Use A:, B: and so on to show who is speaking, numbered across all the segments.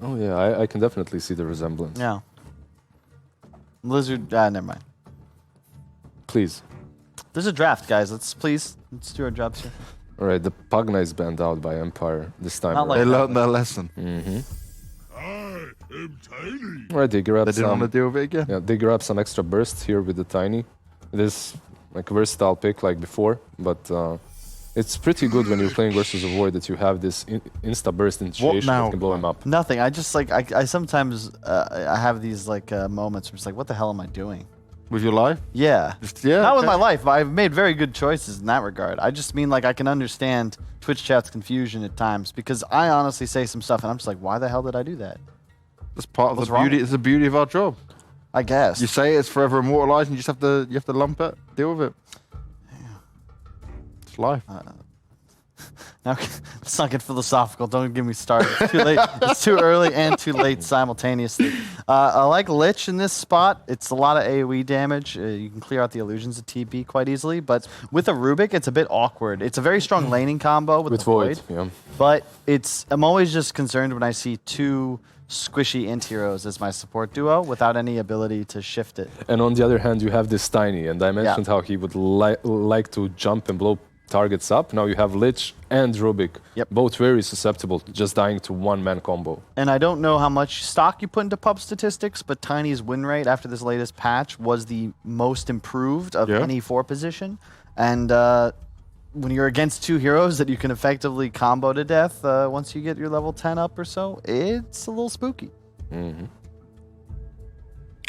A: Oh yeah, I can definitely see the resemblance.
B: Yeah. Blizzard, never mind.
A: Please.
B: There's a draft, guys. Let's do our jobs here.
A: All right, the Pugna is banned out by Empire this time.
B: Not like
C: They
B: that.
C: learned their lesson.
D: I am tiny.
A: All right, they grab
C: They didn't
A: some.
C: want to deal with it again.
A: Yeah, they grab some extra burst here with the Tiny. It is like a versatile pick like before, but it's pretty good when you're playing versus a Void that you have this insta burst initiation
C: now?
A: that can blow him up.
B: Nothing. I just like I sometimes I have these like moments where it's like, what the hell am I doing?
C: With your life?
B: Yeah.
C: Yeah.
B: Not with
C: okay.
B: my life, but I've made very good choices in that regard. I just mean like I can understand Twitch chat's confusion at times because I honestly say some stuff and I'm just like, why the hell did I do that?
C: That's part of
B: What's
C: the
B: wrong?
C: beauty. It's the beauty of our job.
B: I guess.
C: You say it's forever immortalized, and you have to lump it, deal with it. It's life.
B: Now, let's not get philosophical. Don't get me started. It's too late. It's too early and too late simultaneously. I like Lich in this spot. It's a lot of AoE damage. You can clear out the illusions of TB quite easily. But with a Rubik, it's a bit awkward. It's a very strong laning combo with the Void.
A: Yeah.
B: But I'm always just concerned when I see two squishy int heroes as my support duo without any ability to shift it.
A: And on the other hand, you have this Tiny, and I mentioned how he would like to jump and blow targets up. Now you have Lich and Rubik, both very susceptible to just dying to one-man combo.
B: And I don't know how much stock you put into pub statistics, but Tiny's win rate after this latest patch was the most improved of any 4 position. And when you're against 2 heroes that you can effectively combo to death once you get your level 10 up or so, it's a little spooky.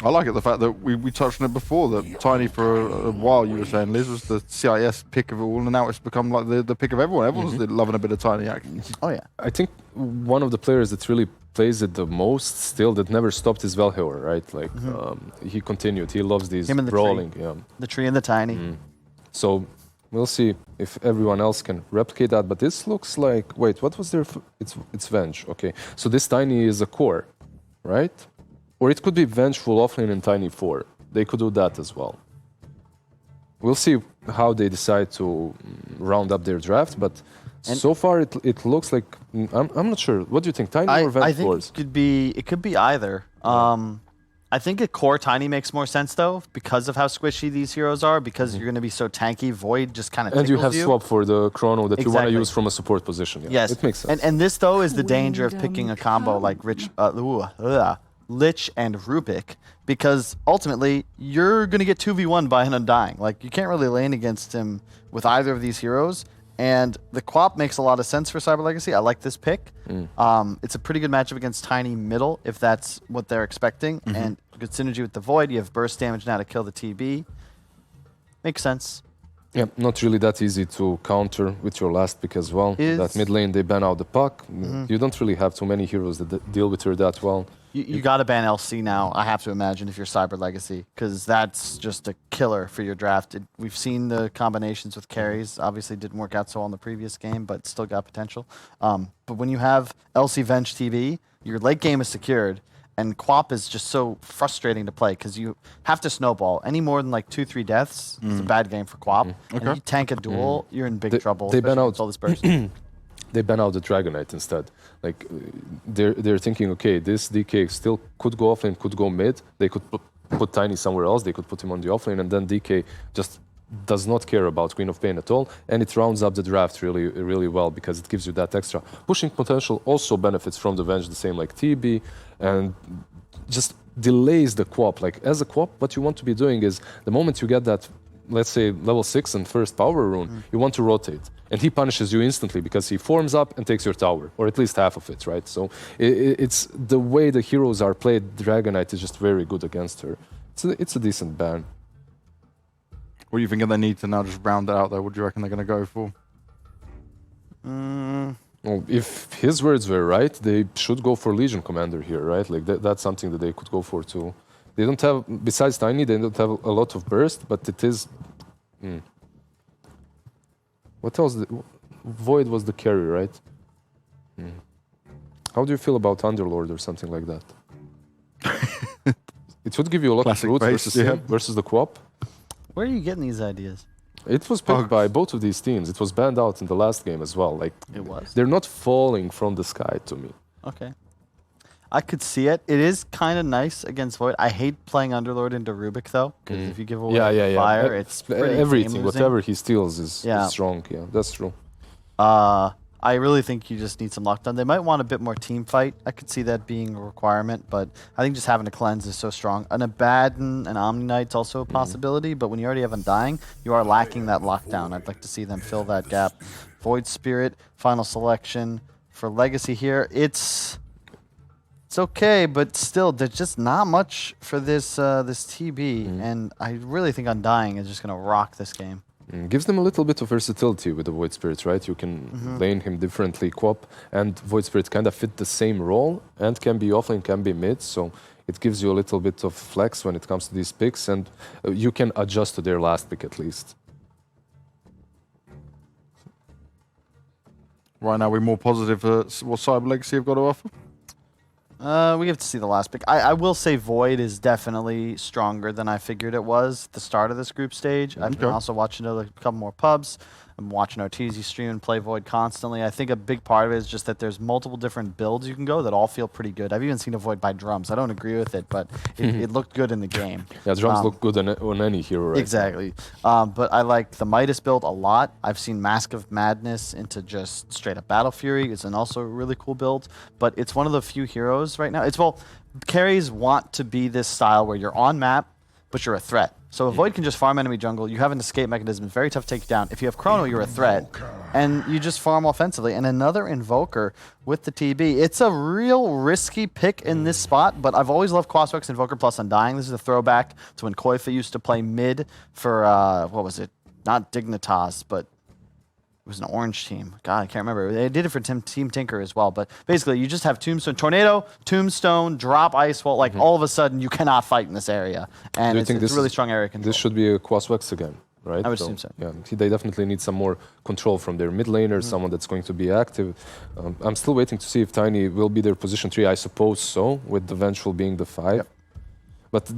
C: I like it, the fact that we touched on it before, that Tiny for a while, you were saying, Liz, was the CIS pick of it all, and now it's become like the pick of everyone. Everyone's loving a bit of Tiny action.
B: Oh, yeah.
A: I think one of the players that really plays it the most still, that never stopped, is Velhauer, right? Like, he continued. He loves these brawling.
B: Tree. The tree and the Tiny.
A: So we'll see if everyone else can replicate that. But this looks like, wait, what was their... It's Venge. Okay. So this Tiny is a core, right? Or it could be Vengeful offlane and Tiny 4. They could do that as well. We'll see how they decide to round up their draft, but so far it looks like... I'm not sure. What do you think, Tiny or Venge?
B: I think it could be either. I think a core Tiny makes more sense, though, because of how squishy these heroes are, because you're going to be so tanky. Void just kind of tickles you.
A: And you have swap for the chrono that you want to use from a support position. Yeah,
B: yes.
A: It makes sense.
B: And this, though, is the danger of picking a combo like Lich and Rubik, because ultimately you're going to get 2v1 by an Undying. Like, you can't really lane against him with either of these heroes, and the Quap makes a lot of sense for Cyber Legacy. I like this pick. It's a pretty good matchup against Tiny middle, if that's what they're expecting, and good synergy with the Void. You have burst damage now to kill the TB. Makes sense.
A: Yeah, not really that easy to counter with your last pick as well. That mid lane, they ban out the puck. You don't really have too many heroes that deal with her that well.
B: You got to ban LC now, I have to imagine, if you're Cyber Legacy, because that's just a killer for your draft. We've seen the combinations with carries. Obviously didn't work out so well in the previous game, but still got potential. But when you have LC Venge TV, your late game is secured, and Quap is just so frustrating to play because you have to snowball. Any more than like 2-3 deaths is a bad game for Quap. And you tank a duel, you're in big trouble.
A: They ban out
B: all this burst.
A: They ban out the Dragonite instead. Like, they're thinking, okay, this DK still could go offlane, could go mid. They could put Tiny somewhere else. They could put him on the offlane, and then DK just does not care about Queen of Pain at all. And it rounds up the draft really, really well because it gives you that extra pushing potential. Also benefits from the Venge, the same like TB, and just delays the Quap. Like, as a Quap, what you want to be doing is the moment you get that, let's say, level 6 and first power rune, you want to rotate. And he punishes you instantly because he forms up and takes your tower, or at least half of it, right? So it's the way the heroes are played. Dragonite is just very good against her. It's a decent ban.
C: What do you think they need to now just round it out, though? What do you reckon they're going to go for?
A: Well, if his words were right, they should go for Legion Commander here, right? Like, that's something that they could go for too. They don't have, besides Tiny, they don't have a lot of burst, but it is... What else? Void was the carry, right? How do you feel about Underlord or something like that? It would give you a lot of root versus the Quap.
B: Where are you getting these ideas?
A: It was picked by both of these teams. It was banned out in the last game as well. Like,
B: it was.
A: They're not falling from the sky to me.
B: Okay. I could see it. It is kind of nice against Void. I hate playing Underlord into Rubik though, because if you give away fire, it's pretty
A: everything.
B: game-losing.
A: Whatever he steals is strong. Yeah, that's true.
B: I really think you just need some lockdown. They might want a bit more team fight. I could see that being a requirement, but I think just having a cleanse is so strong. An Abaddon and Omni Knight's also a possibility, but when you already have Undying, you are lacking that lockdown. I'd like to see them fill that gap. Void Spirit, final selection for Legacy here. It's okay, but still, there's just not much for this TB, and I really think Undying is just going to rock this game.
A: Gives them a little bit of versatility with the Void Spirit, right? You can lane him differently, co-op, and Void Spirit kind of fit the same role and can be offlane, can be mid, so it gives you a little bit of flex when it comes to these picks, and you can adjust to their last pick at least.
C: Right now, we're more positive for what Cyber Legacy have got to offer.
B: We have to see the last pick. I will say Void is definitely stronger than I figured it was at the start of this group stage. I've been also watching a couple more pubs. I'm watching Ortiz stream and play Void constantly. I think a big part of it is just that there's multiple different builds you can go that all feel pretty good. I've even seen a Void by drums. I don't agree with it, but it looked good in the game.
A: Yeah, drums look good on any hero, right?
B: Exactly. But I like the Midas build a lot. I've seen Mask of Madness into just straight up Battle Fury. It's an also really cool build, but it's one of the few heroes right now. Carries want to be this style where you're on map, but you're a threat. So Void can just farm enemy jungle. You have an escape mechanism. It's very tough to take you down. If you have Chrono, you're a threat. And you just farm offensively. And another Invoker with the TB. It's a real risky pick in this spot, but I've always loved Quaswex Invoker plus Undying. This is a throwback to when Koifa used to play mid for, what was it? Not Dignitas, but it was an orange team. God, I can't remember. They did it for Team Tinker as well. But basically, you just have Tombstone, Tornado, Tombstone, drop Ice Wall. Like, all of a sudden, you cannot fight in this area. And it's a really strong area control.
A: This should be a Quaswex again, right?
B: I would assume so.
A: Yeah, they definitely need some more control from their mid laner, someone that's going to be active. I'm still waiting to see if Tiny will be their position 3. I suppose so, with the Vengeful being the 5. Yep. But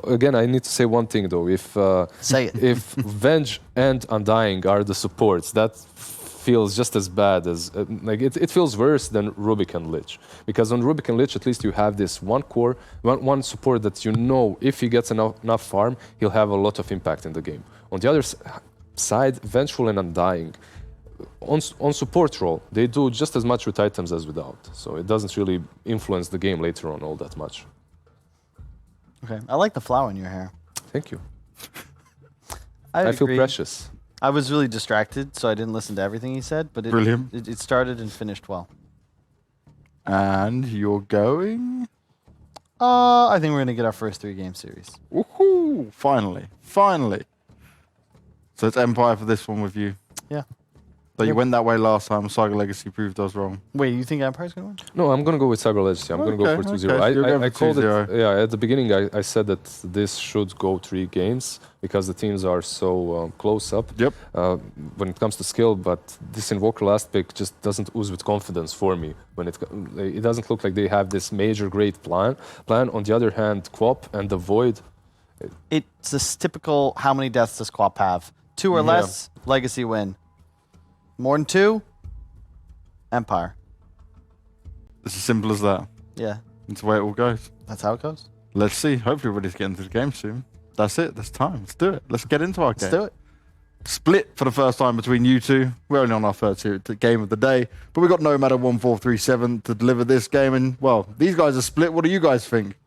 A: again, I need to say one thing though. If if Venge and Undying are the supports, that feels just as bad as it feels worse than Rubik and Lich. Because on Rubik and Lich, at least you have this one core, one support that you know if he gets enough farm, he'll have a lot of impact in the game. On the other side, Vengeful and Undying, on support role, they do just as much with items as without. So it doesn't really influence the game later on all that much.
B: Okay, I like the flower in your hair.
A: Thank you.
B: I
A: feel precious.
B: I was really distracted, so I didn't listen to everything he said, but it started and finished well.
C: And you're going?
B: I think we're going to get our first 3-game series.
C: Woohoo! Finally. Finally. So it's Empire for this one with you.
B: Yeah.
C: But you went that way last time. Saga Legacy proved us wrong.
B: Wait, you think Empire's going to win?
A: No, I'm going to go with Saga Legacy. I'm going to go for 2-0. I called it. Yeah, at the beginning, I said that this should go 3 games because the teams are so close up. Yep. When it comes to skill, but this Invoker last pick just doesn't ooze with confidence for me. When it doesn't look like they have this major great plan. On the other hand, Quap and the Void.
B: It's this typical. How many deaths does Quap have? 2 or less, Legacy win. More than 2, Empire.
C: It's as simple as that.
B: Yeah.
C: That's the way it all goes.
B: That's how it goes.
C: Let's see. Hopefully everybody's getting to the game soon. That's it. That's time. Let's do it. Let's get into our game.
B: Let's do it.
C: Split for the first time between you two. We're only on our third game of the day, but we got No Matter 1437 to deliver this game. And, well, these guys are split. What do you guys think?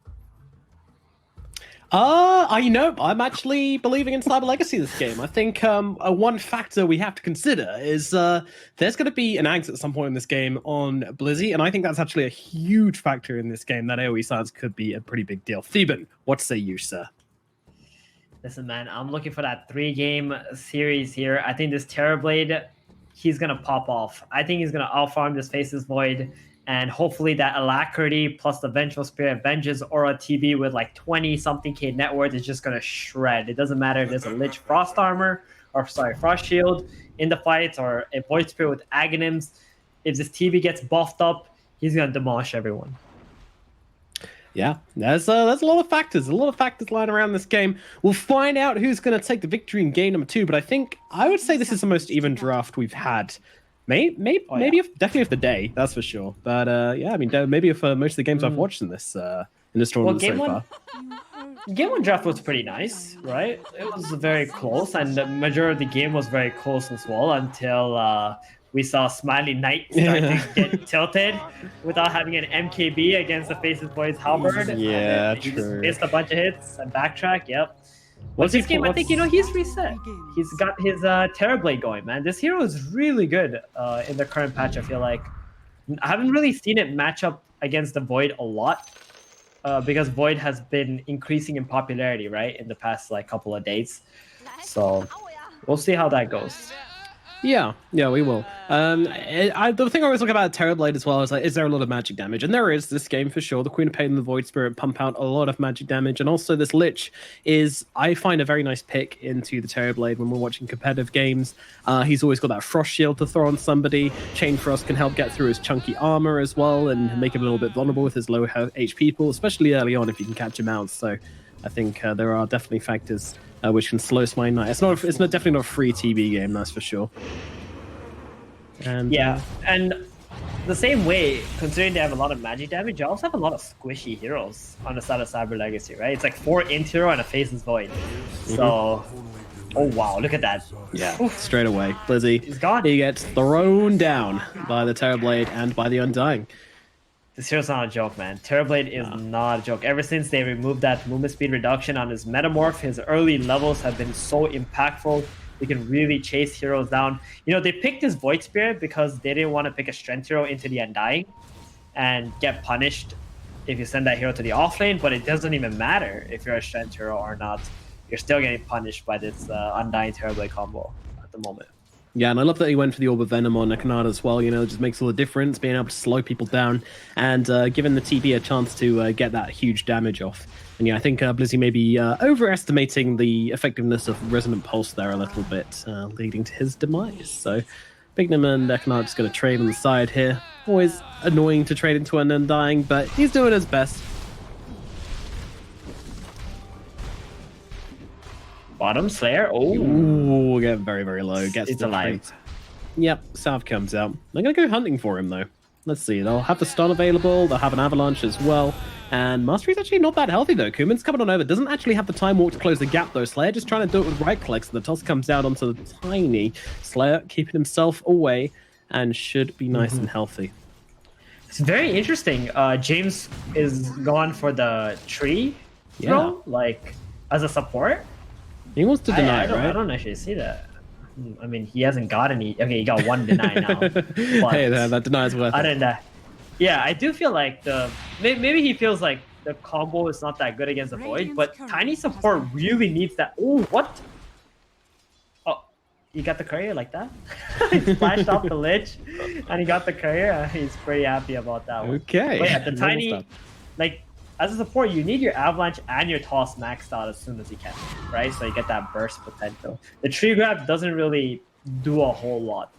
E: I'm actually believing in Cyber Legacy this game. I think one factor we have to consider is there's going to be an Ags at some point in this game on Blizzy, and I think that's actually a huge factor in this game. That AoE silence could be a pretty big deal. Theban, what say you, sir?
F: Listen, man, I'm looking for that 3-game series here. I think this Terrorblade, he's going to pop off. I think he's going to outfarm this Faceless Void. And hopefully that Alacrity plus the Vengeful Spirit Vengeance Aura TB with like 20-something K net worth is just going to shred. It doesn't matter if there's a Lich Frost Armor, Frost Shield in the fights, or a Void Spirit with Aghanims. If this TB gets buffed up, he's going to demolish everyone.
E: Yeah, there's a lot of factors. Lying around this game. We'll find out who's going to take the victory in game number 2, but I would say this is the most even draft we've had Maybe definitely of the day, that's for sure. But yeah, I mean, maybe of most of the games I've watched in this tournament so far.
F: Game 1 draft was pretty nice, right? It was very close, and the majority of the game was very close as well until we saw Smiley Knight start to get tilted without having an MKB against the Faces Boys Halberd.
E: Yeah,
F: he
E: true.
F: just missed a bunch of hits and backtrack. Yep. What's his game? I think he's reset. He's got his Terrorblade going, man. This hero is really good in the current patch. I feel like I haven't really seen it match up against the Void a lot because Void has been increasing in popularity, right, in the past like couple of days. So we'll see how that goes.
E: Yeah, we will. The thing I always look about Terrorblade as well is like, is there a lot of magic damage? And there is this game for sure. The Queen of Pain and the Void Spirit pump out a lot of magic damage, and also this Lich is, I find, a very nice pick into the Terrorblade when we're watching competitive games. He's always got that Frost Shield to throw on somebody. Chain Frost can help get through his chunky armor as well and make him a little bit vulnerable with his low HP pool, especially early on if you can catch him out. So I think there are definitely factors which can slow Smiley Knight. It's definitely not a free TB game, that's for sure. And
F: yeah, and the same way, considering they have a lot of magic damage, you also have a lot of squishy heroes on the side of Cyber Legacy, right? It's like 4 Int hero and a Faces Void. So, oh wow, look at that.
E: Yeah, straight away, Blizzy.
F: He's gone.
E: He gets thrown down by the Terrorblade and by the Undying.
F: This hero's not a joke, man. Terrorblade is not a joke. Ever since they removed that movement speed reduction on his Metamorph, his early levels have been so impactful. They can really chase heroes down. You know, they picked this Void Spirit because they didn't want to pick a Strength hero into the Undying and get punished if you send that hero to the offlane, but it doesn't even matter if you're a Strength hero or not. You're still getting punished by this Undying Terrorblade combo at the moment.
E: Yeah, and I love that he went for the Orb of Venom on Ekanada as well. You know, it just makes all the difference, being able to slow people down and giving the TB a chance to get that huge damage off. And yeah, I think Blizzy may be overestimating the effectiveness of Resonant Pulse there a little bit, leading to his demise. So Bignum and Ekanada just going to trade on the side here. Always annoying to trade into an Undying, but he's doing his best.
F: Bottom Slayer. Oh,
E: ooh, get very, very low. Gets
F: it's alive.
E: Yep, Salve comes out. They're going to go hunting for him, though. Let's see. They'll have the stun available. They'll have an avalanche as well. And Mastery's actually not that healthy, though. Kuman's coming on over. Doesn't actually have the time walk to close the gap, though. Slayer just trying to do it with right clicks. And the toss comes out onto the Tiny. Slayer keeping himself away and should be nice and healthy.
F: It's very interesting. James is gone for the tree throw, like, as a support.
E: He wants to deny, right?
F: I don't actually see that. I mean, he hasn't got any. Okay, he got 1 deny now.
E: Hey, that deny is worth it.
F: Yeah, I do feel like maybe he feels like the combo is not that good against the Void, but Tiny support really needs that. Oh, what? Oh, he got the courier like that? He splashed off the Lich, and he got the courier. He's pretty happy about that one.
E: Okay.
F: But yeah, the Tiny, like, as a support, you need your Avalanche and your Toss maxed out as soon as you can, right? So you get that burst potential. The Tree Grab doesn't really do a whole lot,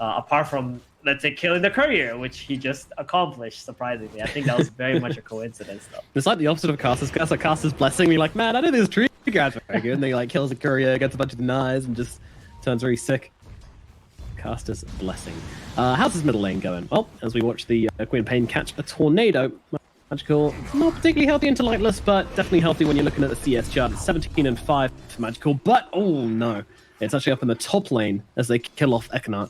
F: apart from, let's say, killing the Courier, which he just accomplished, surprisingly. I think that was very much a coincidence, though.
E: It's like the opposite of Caster's. It's like Caster's Blessing. You're like, man, I know this Tree Grab's very good. And then he like kills the Courier, gets a bunch of denies, and just turns very sick. Caster's Blessing. How's his middle lane going? Well, as we watch the Queen of Pain catch a Tornado. Magical, not particularly healthy into Lightless, but definitely healthy when you're looking at the CS chart. It's 17 and 5 for Magical, but oh no, it's actually up in the top lane as they kill off Ekanat.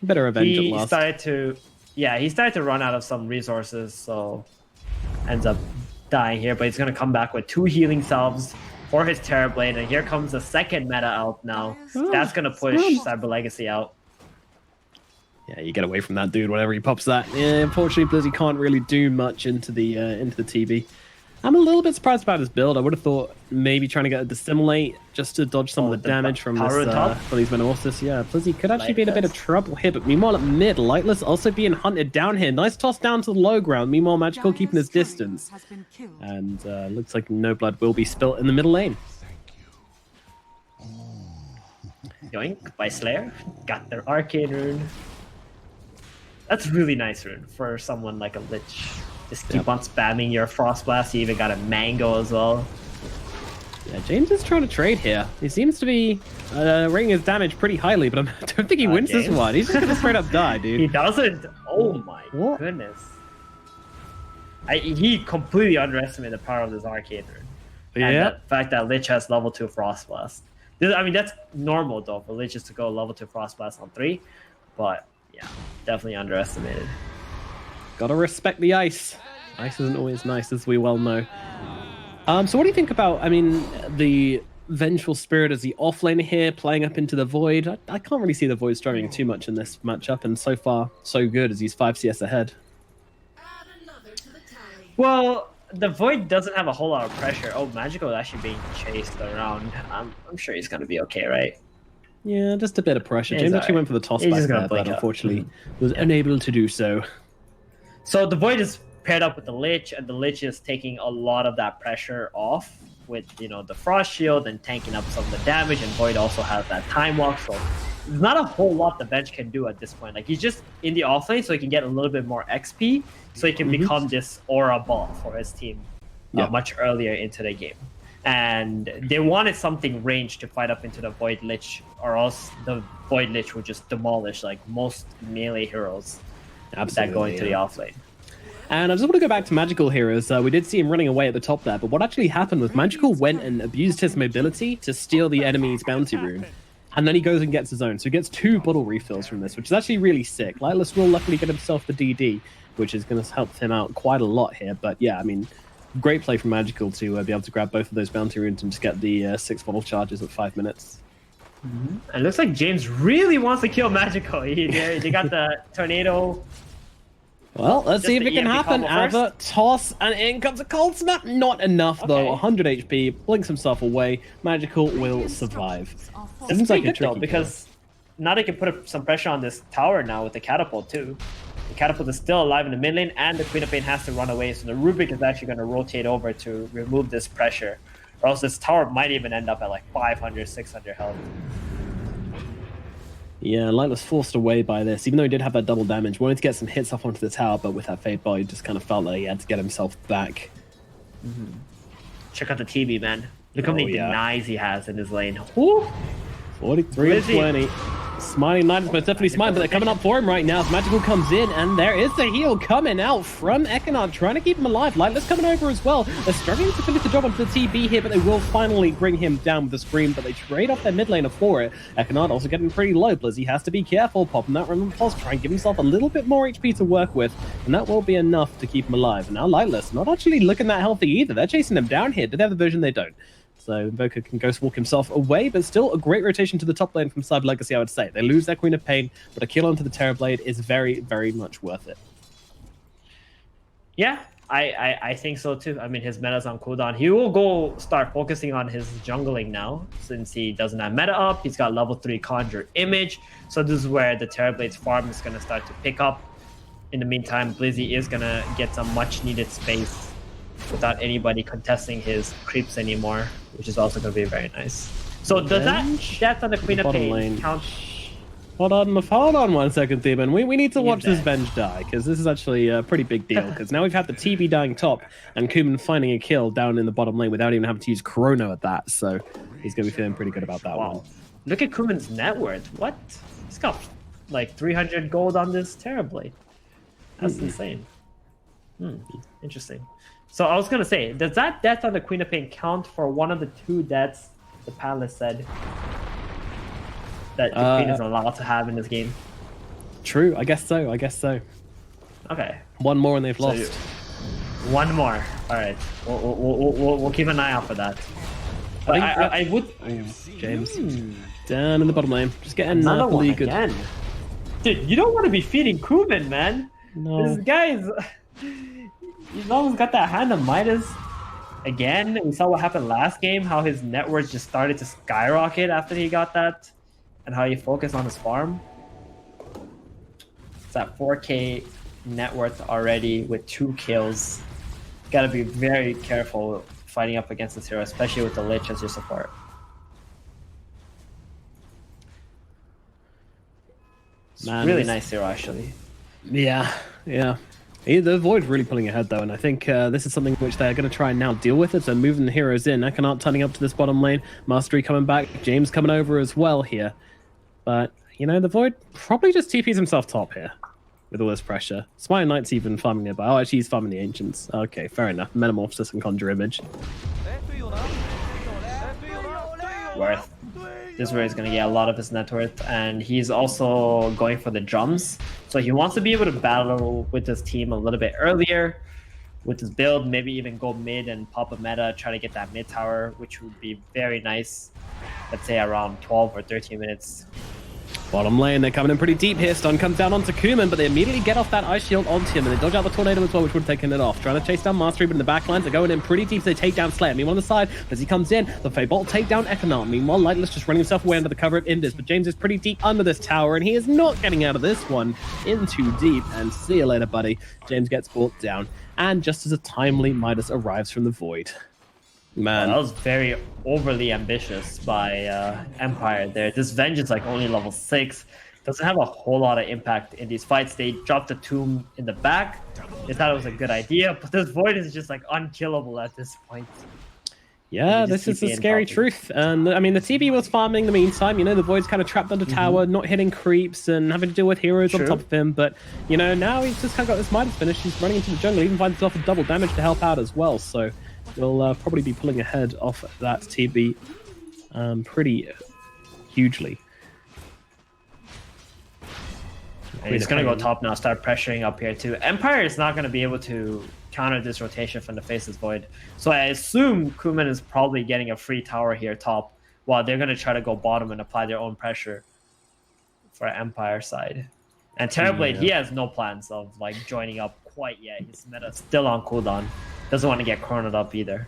E: Better revenge at last.
F: He started to run out of some resources, so ends up dying here. But he's gonna come back with 2 healing salves for his Terrorblade, and here comes the second meta out now. That's gonna push Cyber Legacy out.
E: Yeah, you get away from that dude whenever he pops that. Yeah, unfortunately, Blizzy can't really do much into the TB. I'm a little bit surprised about his build. I would have thought maybe trying to get a Dissimulate just to dodge some of the damage from these Metamorphosis. Yeah, Blizzy could actually be in a bit of trouble here, but meanwhile at mid, Lightless also being hunted down here. Nice toss down to the low ground. Meanwhile, Magical keeping his distance. And looks like no blood will be spilt in the middle lane.
F: Yoink by Slayer. Got their Arcane Rune. That's really nice rune for someone like a Lich. Just keep on spamming your Frost Blast. You even got a Mango as well.
E: Yeah, James is trying to trade here. He seems to be rating his damage pretty highly, but I don't think he wins this
F: James?
E: one. He's just gonna straight up die,
F: He
E: dude.
F: doesn't. Oh my
E: What?
F: goodness. He completely underestimated the power of this arcade rune. And
E: Yeah.
F: the fact that Lich has level 2 Frost Blast. I mean, that's normal though for Lich is to go level 2 Frost Blast on 3. But yeah, definitely underestimated.
E: Gotta respect the ice. Ice isn't always nice, as we well know. So what do you think about, I mean, the Vengeful Spirit as the offlaner here, playing up into the Void? I can't really see the Void struggling too much in this matchup, and so far, so good as he's 5 CS ahead.
F: Well, the Void doesn't have a whole lot of pressure. Oh, Magical is actually being chased around. I'm sure he's gonna be okay, right?
E: Yeah, just a bit of pressure.
F: He's
E: James
F: alright.
E: actually went for the toss
F: He's
E: back
F: just gonna
E: there, but
F: blink up.
E: unfortunately was unable to do so.
F: So the Void is paired up with the Lich, and the Lich is taking a lot of that pressure off with, you know, the Frost Shield and tanking up some of the damage, and Void also has that Time Walk, so there's not a whole lot the bench can do at this point. Like, he's just in the offlane so he can get a little bit more XP, so he can become this aura ball for his team much earlier into the game. And they wanted something ranged to fight up into the Void Lich, or else the Void Lich would just demolish like most melee heroes that go into the offlane.
E: And I just want to go back to Magical Heroes. We did see him running away at the top there, but what actually happened was Magical went and abused his mobility to steal the enemy's bounty rune. And then he goes and gets his own. So he gets 2 bottle refills from this, which is actually really sick. Lightless will luckily get himself the DD, which is going to help him out quite a lot here. But yeah, I mean, great play from Magical to be able to grab both of those bounty runes and just get the 6 bottle charges at 5 minutes.
F: It looks like James really wants to kill Magical. They got the tornado.
E: Well, let's
F: Just
E: see if
F: the
E: it can
F: EMP
E: happen.
F: combo first.
E: Ava, toss, and in comes a cold snap. Not enough, though.
F: Okay.
E: 100 HP, blinks himself away. Magical will survive.
F: This
E: Seems
F: is
E: like
F: pretty
E: a
F: good though,
E: tricky
F: because now they can put some pressure on this tower now with the catapult too. The catapult is still alive in the mid lane, and the Queen of Pain has to run away, so the Rubik is actually going to rotate over to remove this pressure. Or else this tower might even end up at like 500, 600 health.
E: Yeah, Light was forced away by this, even though he did have that double damage. Wanted to get some hits off onto the tower, but with that Fate Ball, he just kind of felt like he had to get himself back.
F: Check out the TB, man. Look how many
E: yeah.
F: denies he has in his lane.
E: 43 and
F: Lizzie.
E: 20. Smiling Knight is most definitely smiling, but they're coming up for him right now. As Magical comes in, and there is the heal coming out from Ekanard, trying to keep him alive. Lightless coming over as well. They're struggling to finish the job onto the TB here, but they will finally bring him down with the Scream, but they trade off their mid laner for it. Ekanard also getting pretty low. Blizzy has to be careful, popping that random pulse, try and give himself a little bit more HP to work with, and that will be enough to keep him alive. And now Lightless, not actually looking that healthy either. They're chasing him down here. Do they have the vision? They don't. So Invoker can Ghost Walk himself away, but still a great rotation to the top lane from Cyber Legacy, I would say. They lose their Queen of Pain, but a kill onto the Terrorblade is very, very much worth it.
F: Yeah, I think so too. I mean, his meta's on cooldown. He will go start focusing on his jungling now, since he doesn't have meta up. He's got level 3 Conjure Image. So this is where the Terrorblade's farm is going to start to pick up. In the meantime, Blizzy is going to get some much needed space without anybody contesting his creeps anymore, which is also going to be very nice. So does that death on the Queen of
E: Bottom
F: Pain
E: lane.
F: count?
E: Hold on 1 second, Theban. We need to watch this
F: that.
E: Venge die, because this is actually a pretty big deal, because now we've had the TB dying top, and Kuman finding a kill down in the bottom lane without even having to use Chrono at that, so he's going to be feeling pretty good about that one.
F: Wow. Look at Kuman's net worth. What? He's got like 300 gold on this Terrorblade. That's insane. Interesting. So I was going to say, does that death on the Queen of Pain count for one of the 2 deaths the panelist said that the Queen is allowed to have in this game?
E: True, I guess so.
F: Okay.
E: One more and they've
F: So
E: lost.
F: one more. All right. We'll keep an eye out for that. But I would...
E: James. Down in the bottom lane. Just getting
F: Another one
E: really good.
F: again. Dude, you don't want to be feeding Kuman, man.
E: No.
F: This guy is... He's almost got that hand of Midas. Again, we saw what happened last game, how his net worth just started to skyrocket after he got that, and how he focused on his farm. It's at 4k net worth already with 2 kills. Gotta be very careful fighting up against this hero, especially with the Lich as your support. It's
E: Man,
F: really
E: this-
F: nice hero, actually.
E: Yeah. The Void really pulling ahead though, and I think this is something which they're going to try and now deal with it. So moving the heroes in, Ekanart turning up to this bottom lane, Mastery coming back, James coming over as well here. But, you know, the Void probably just TPs himself top here with all this pressure. Smite Knight's even farming nearby. Oh, actually he's farming the Ancients. Okay, fair enough. Metamorphosis and Conjure Image.
F: Worth. This is where he's going to get a lot of his net worth, and he's also going for the drums. So he wants to be able to battle with his team a little bit earlier with his build, maybe even go mid and pop a meta, try to get that mid tower, which would be very nice. Let's say around 12 or 13 minutes.
E: Bottom lane, they're coming in pretty deep here. Stun comes down onto Kuman, but they immediately get off that Ice Shield onto him, and they dodge out the Tornado as well, which would have taken it off. Trying to chase down Mastery, but in the backlines, they're going in pretty deep, so they take down Slayer. Meanwhile, on the side, as he comes in, the Feybolt take down Ekanart. Meanwhile, Lightless just running himself away under the cover of Indus, but James is pretty deep under this tower, and he is not getting out of this one in too deep. And see you later, buddy. James gets brought down, and just as a timely Midas arrives from the Void. Man,
F: that was very overly ambitious by Empire there. This Vengeance like only level 6. Doesn't have a whole lot of impact in these fights. They dropped the tomb in the back. They thought it was a good idea, but this Void is just like unkillable at this point.
E: Yeah, this is the scary truth. And I mean, the TB was farming in the meantime. You know, the Void's kind of trapped under tower, not hitting creeps and having to deal with heroes on top of him. But, you know, now he's just kind of got this Midas finish. He's running into the jungle, even finds himself a double damage to help out as well. So we'll probably be pulling ahead off that TB pretty hugely.
F: And he's going to go top now, start pressuring up here too. Empire is not going to be able to counter this rotation from the Faceless Void. So I assume Kuman is probably getting a free tower here top, while they're going to try to go bottom and apply their own pressure for Empire side. And Terrorblade, he has no plans of like joining up quite yet. His meta still on cooldown. Doesn't want to get cornered up either.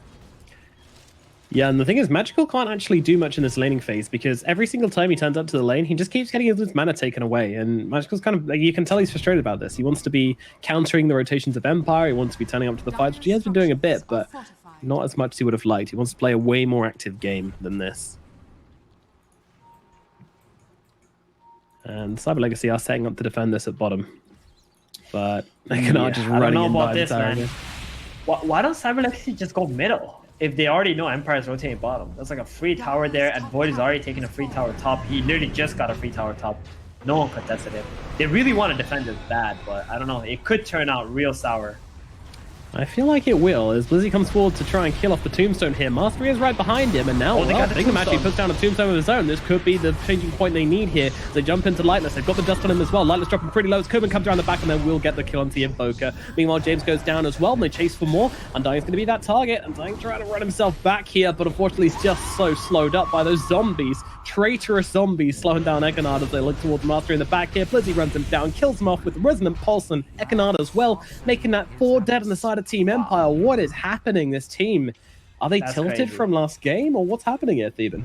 E: Yeah, and the thing is, Magical can't actually do much in this laning phase because every single time he turns up to the lane, he just keeps getting his mana taken away. And Magical's kind of, like, you can tell he's frustrated about this. He wants to be countering the rotations of Empire. He wants to be turning up to the fights, which he has been doing a bit, but not as much as he would have liked. He wants to play a way more active game than this. And Cyber Legacy are setting up to defend this at bottom. But they cannot just running in by the tower.
F: Man. Why don't Cyber Legacy just go middle? If they already know Empire is rotating bottom, that's like a free tower there, and Void is already taking a free tower top. He literally just got a free tower top. No one contested him. They really want to defend this bad, but I don't know. It could turn out real sour.
E: I feel like it will, as Blizzy comes forward to try and kill off the Tombstone here. Mastery is right behind him, and now Bignum actually puts down a Tombstone of his own. This could be the changing point they need here. They jump into Lightless. They've got the dust on him as well. Lightless dropping pretty low. Kuman comes around the back, and then we'll get the kill onto the Invoker. Meanwhile, James goes down as well, and they chase for more. Undying's going to be that target. Undying trying to run himself back here, but unfortunately he's just so slowed up by those zombies. Traitorous zombies slowing down Ekanart as they look towards Mastery in the back here. Blizzy runs him down, kills him off with Resonant Pulse and Ekanart as well, making that 4 dead on the side of Team Empire. What is happening, this team? Are they tilted from last game, or what's happening here, Theban?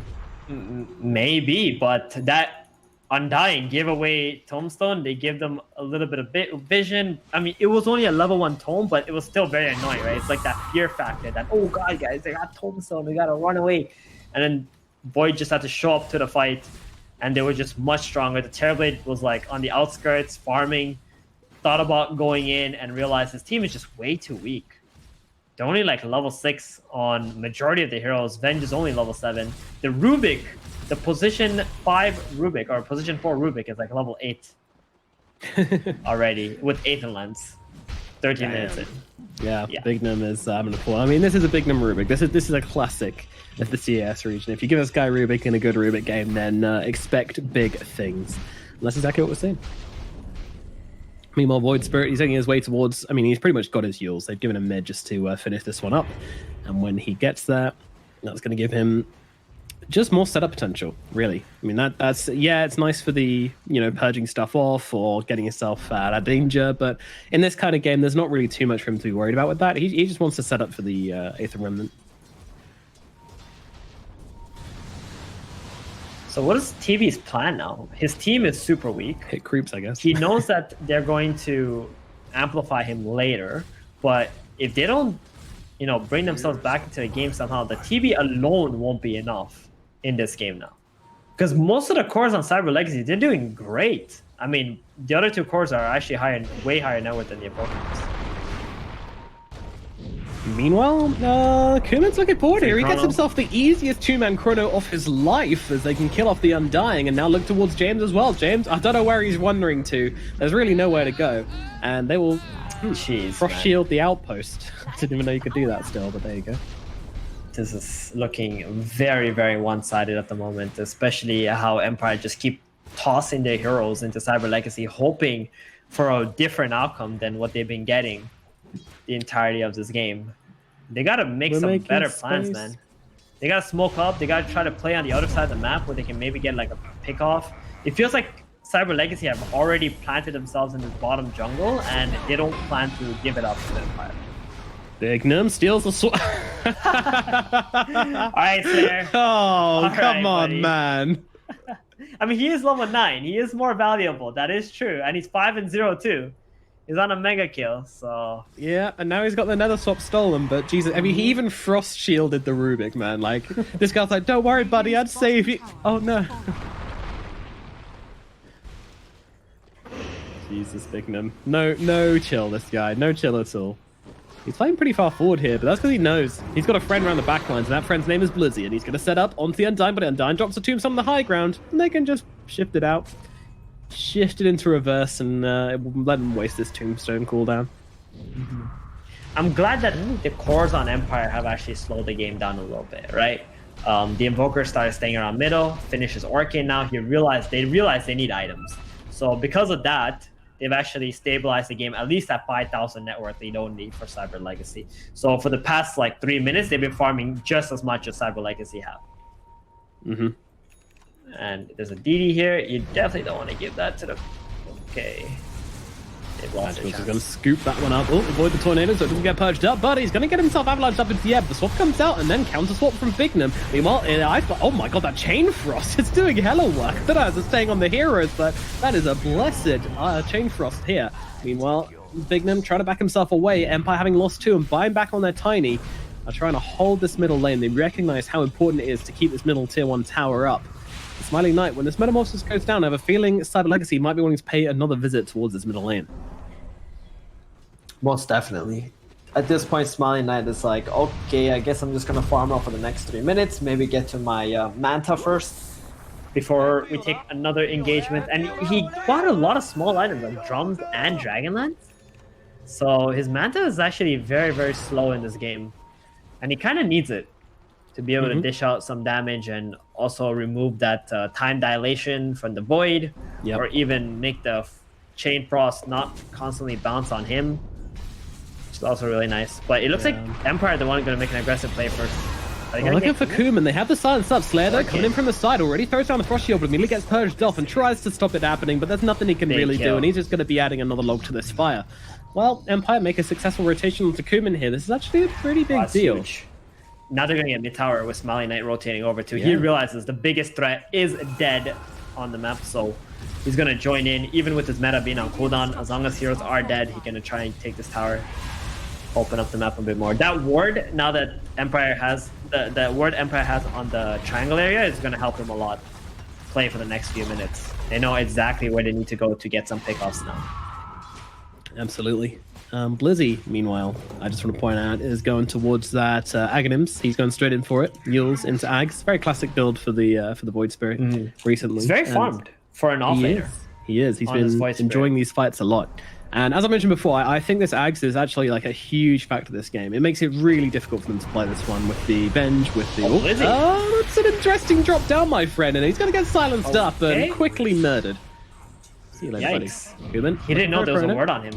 F: Maybe, but that Undying gave away Tombstone. They give them a little bit of vision. I mean, it was only a level 1 tome, but it was still very annoying, right? It's like that fear factor that, oh god, guys, they got Tombstone, we gotta run away. And then Void just had to show up to the fight, and they were just much stronger. The Terrorblade was like on the outskirts, farming, thought about going in, and realized his team is just way too weak. They're only like level 6 on majority of the heroes. Venge is only level 7. The Rubik, the position 5 Rubik, or position 4 Rubik is like level 8 already, with Aether Lens. 13 minutes in.
E: Yeah, Bignum is having a pull. I mean, this is a Bignum Rubik. This is a classic of the CAS region. If you give this guy Rubik in a good Rubik game, then expect big things. And that's exactly what we're seeing. Meanwhile, Void Spirit, he's taking his way towards... I mean, he's pretty much got his Yules. They've given him mid just to finish this one up. And when he gets there, that's going to give him just more setup potential, really. I mean, that's... Yeah, it's nice for the, you know, purging stuff off or getting yourself out of danger. But in this kind of game, there's not really too much for him to be worried about with that. He just wants to set up for the Aether Remnant.
F: So what is TV's plan now? His team is super weak.
E: Hit creeps, I guess.
F: He knows that they're going to amplify him later, but if they don't, you know, bring themselves back into the game somehow, the TV alone won't be enough in this game now. Because most of the cores on Cyber Legacy, they're doing great. I mean, the other 2 cores are actually way higher net worth than the opponents.
E: Meanwhile, Kuman's looking forward here. He gets
F: chrono.
E: himself the easiest two-man chrono of his life as they can kill off the Undying and now look towards James as well. James, I don't know where he's wandering to. There's really nowhere to go. And they will
F: Jeez,
E: frost
F: man.
E: shield the outpost. I didn't even know you could do that still, but there you go.
F: This is looking very, very one-sided at the moment, especially how Empire just keep tossing their heroes into Cyber Legacy, hoping for a different outcome than what they've been getting the entirety of this game. They gotta make
E: We're
F: some
E: making
F: better plans,
E: space.
F: man. They gotta smoke up. They gotta try to play on the other side of the map where they can maybe get like a pick off. It feels like Cyber Legacy have already planted themselves in this bottom jungle, and they don't plan to give it up to the Empire.
E: Bignum steals the sword.
F: All right, Slayer.
E: Oh,
F: right,
E: come on,
F: buddy.
E: man.
F: I mean, he is level 9. He is more valuable. That is true. And he's 5-0 too. He's on a mega kill, so...
E: Yeah, and now he's got the nether swap stolen, but Jesus, I mean, he even frost shielded the Rubik, man. Like, this guy's like, don't worry, buddy, I'd save you. Oh, no. Jesus, Bignum. No chill, this guy. No chill at all. He's playing pretty far forward here, but that's because he knows. He's got a friend around the back lines, and that friend's name is Blizzy, and he's going to set up onto the Undying, but the Undying drops a tombstone on the high ground, and they can just shift it out. Shift it into reverse, and it will let them waste this tombstone cooldown.
F: I'm glad that the cores on Empire have actually slowed the game down a little bit, right? The Invoker started staying around middle, finishes Orchid now. They realized they need items. So because of that, they've actually stabilized the game at least at 5,000 net worth they don't need for Cyber Legacy. So for the past like 3 minutes, they've been farming just as much as Cyber Legacy have.
E: Mm-hmm.
F: And there's a DD here. You definitely don't want to give that to the... Okay. They've lost their
E: He's
F: chance.
E: going to scoop that one up. Oh, avoid the tornado so it doesn't get purged up, but he's going to get himself avalanched up into the air. The swap comes out and then counter swap from Bignum. Meanwhile, oh my god, that chain frost. It's doing hella work. I don't know, it's staying on the heroes, but that is a blessed chain frost here. Meanwhile, Bignum trying to back himself away. Empire having lost 2 and buying back on their Tiny are trying to hold this middle lane. They recognize how important it is to keep this middle tier 1 tower up. The Smiling Knight, when this Metamorphosis goes down, I have a feeling Cyber Legacy might be wanting to pay another visit towards this middle lane.
G: Most definitely. At this point, Smiling Knight is like, okay, I guess I'm just gonna farm out for the next 3 minutes, maybe get to my Manta first.
F: Before we take another engagement. And he bought a lot of small items like drums and Dragonlance. So his Manta is actually very, very slow in this game. And he kind of needs it to be able to dish out some damage and also remove that time dilation from the Void.
E: Yep.
F: Or even make the Chain Frost not constantly bounce on him. Which is also really nice. But it looks like Empire are the one going to make an aggressive play first.
E: Well, looking for Kuman, they have the silence up. Slayer though, coming in from the side already, throws down the frost shield, but immediately gets purged off and tries to stop it happening, but there's nothing he can really do, and he's just going to be adding another log to this fire. Well, Empire make a successful rotation onto Kuman here. This is actually a pretty big deal.
F: Huge. Now they're going to get mid-tower with Smiling Knight rotating over too. He realizes the biggest threat is dead on the map, so he's going to join in, even with his meta being on cooldown. As long as heroes are dead, he's going to try and take this tower, open up the map a bit more. That ward, now that Empire has, the ward Empire has on the triangle area is going to help him a lot play for the next few minutes. They know exactly where they need to go to get some pickoffs now.
E: Absolutely. Blizzy, meanwhile, I just want to point out, is going towards that Aghanims. He's going straight in for it. Yules into Ags. Very classic build for the Void Spirit recently.
F: He's very farmed for an off-laner.
E: He is. He's
F: on his
E: been
F: Void Spirit.
E: enjoying these fights a lot. And as I mentioned before, I think this Ags is actually like a huge factor of this game. It makes it really difficult for them to play this one with the Venge, with the...
F: Blizzy.
E: Oh, that's an interesting drop down, my friend. And he's going to get silenced up and quickly murdered. See you later,
F: Yikes.
E: buddy. Kuman,
F: He didn't know there was a word on him.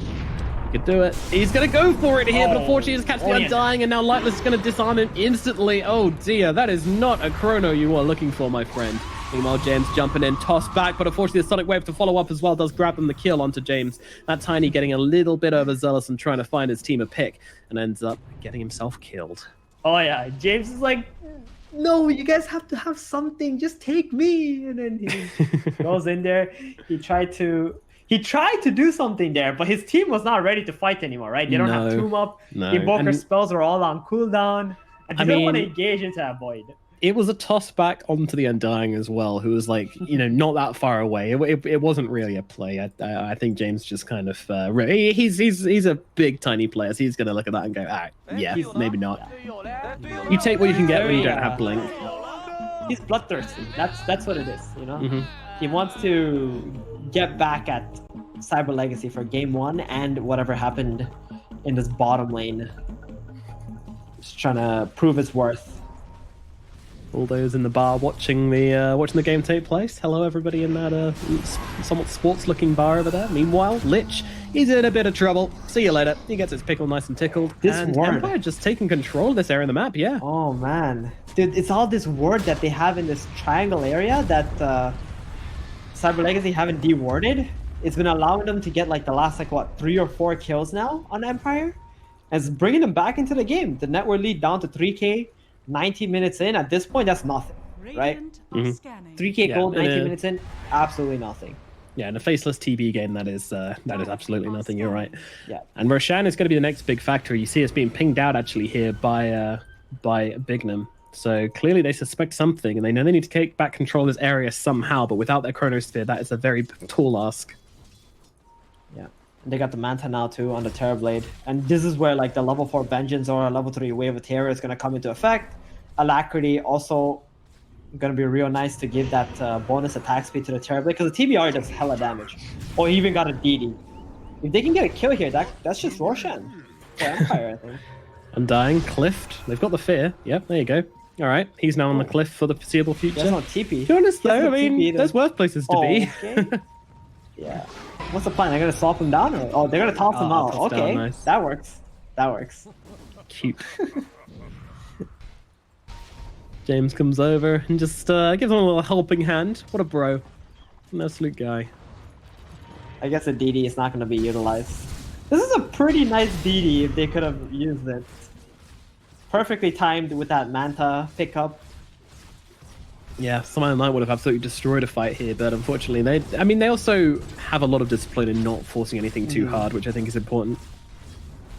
E: Could do it. He's going to go for it here, but unfortunately he's catch the
F: yeah.
E: Undying, and now Lightless is going to disarm him instantly. Oh dear, that is not a chrono you are looking for, my friend. Meanwhile, James jumping in, tossed back, but unfortunately the Sonic Wave to follow up as well does grab them the kill onto James. That Tiny getting a little bit overzealous and trying to find his team a pick, and ends up getting himself killed.
F: Oh yeah, James is like, no, you guys have to have something. Just take me. And then he goes in there. He tried to do something there, but his team was not ready to fight anymore, right? They don't have Tomb Up.
E: No.
F: Invoker
E: And
F: spells are all on cooldown. And they don't want to
E: mean,
F: engage into that Void.
E: It was a toss back onto the Undying as well, who was like, not that far away. It wasn't really a play. I think James just kind of he's a big tiny player, so he's gonna look at that and go, all right, yeah, maybe not. You take what you can get when you don't have blink.
G: He's bloodthirsty. That's what it is, He wants to get back at Cyber Legacy for game 1 and whatever happened in this bottom lane. Just trying to prove his worth.
E: All those in the bar watching the game take place. Hello, everybody in that somewhat sports-looking bar over there. Meanwhile, Lich is in a bit of trouble. See you later. He gets his pickle nice and tickled. And Empire just taking control of this area of the map. Yeah.
G: Oh man, dude, it's all this ward that they have in this triangle area that Cyber Legacy haven't dewarded. It's been allowing them to get like the last 3 or 4 kills now on Empire, and it's bringing them back into the game. The network lead down to 3K. 90 minutes in, at this point, that's nothing, right? 3K gold, 90 minutes in, absolutely nothing.
E: Yeah, in a faceless TB game, that is absolutely nothing. You're right.
G: Yeah.
E: And Roshan is going to be the next big factor. You see us being pinged out actually here by Bignum. So clearly they suspect something, and they know they need to take back control of this area somehow. But without their Chronosphere, that is a very tall ask.
G: Yeah. They got the Manta now too on the Terrorblade, and this is where the level 4 Vengeance or a level 3 Wave of Terror is going to come into effect. Alacrity also going to be real nice to give that bonus attack speed to the Terrorblade, because the TBR does hella damage. Or he even got a DD. If they can get a kill here, that's just Roshan for Empire, I think.
E: Undying, Cliffed. They've got the Fear. Yep, there you go. All right, he's now on the cliff for the foreseeable future.
G: That's not TP.
E: To be honest, though, I mean, there's worse places to be.
G: Okay. Yeah. What's the plan? They're gonna swap him down, or they're gonna toss him out? Okay,
E: down, nice.
G: That works. That works.
E: Cute. James comes over and just gives him a little helping hand. What a bro. An absolute guy.
G: I guess a DD is not gonna be utilized. This is a pretty nice DD if they could have used it. Perfectly timed with that Manta pickup.
E: Yeah, Smiling Knight would have absolutely destroyed a fight here, but unfortunately they also have a lot of discipline in not forcing anything too hard, which I think is important.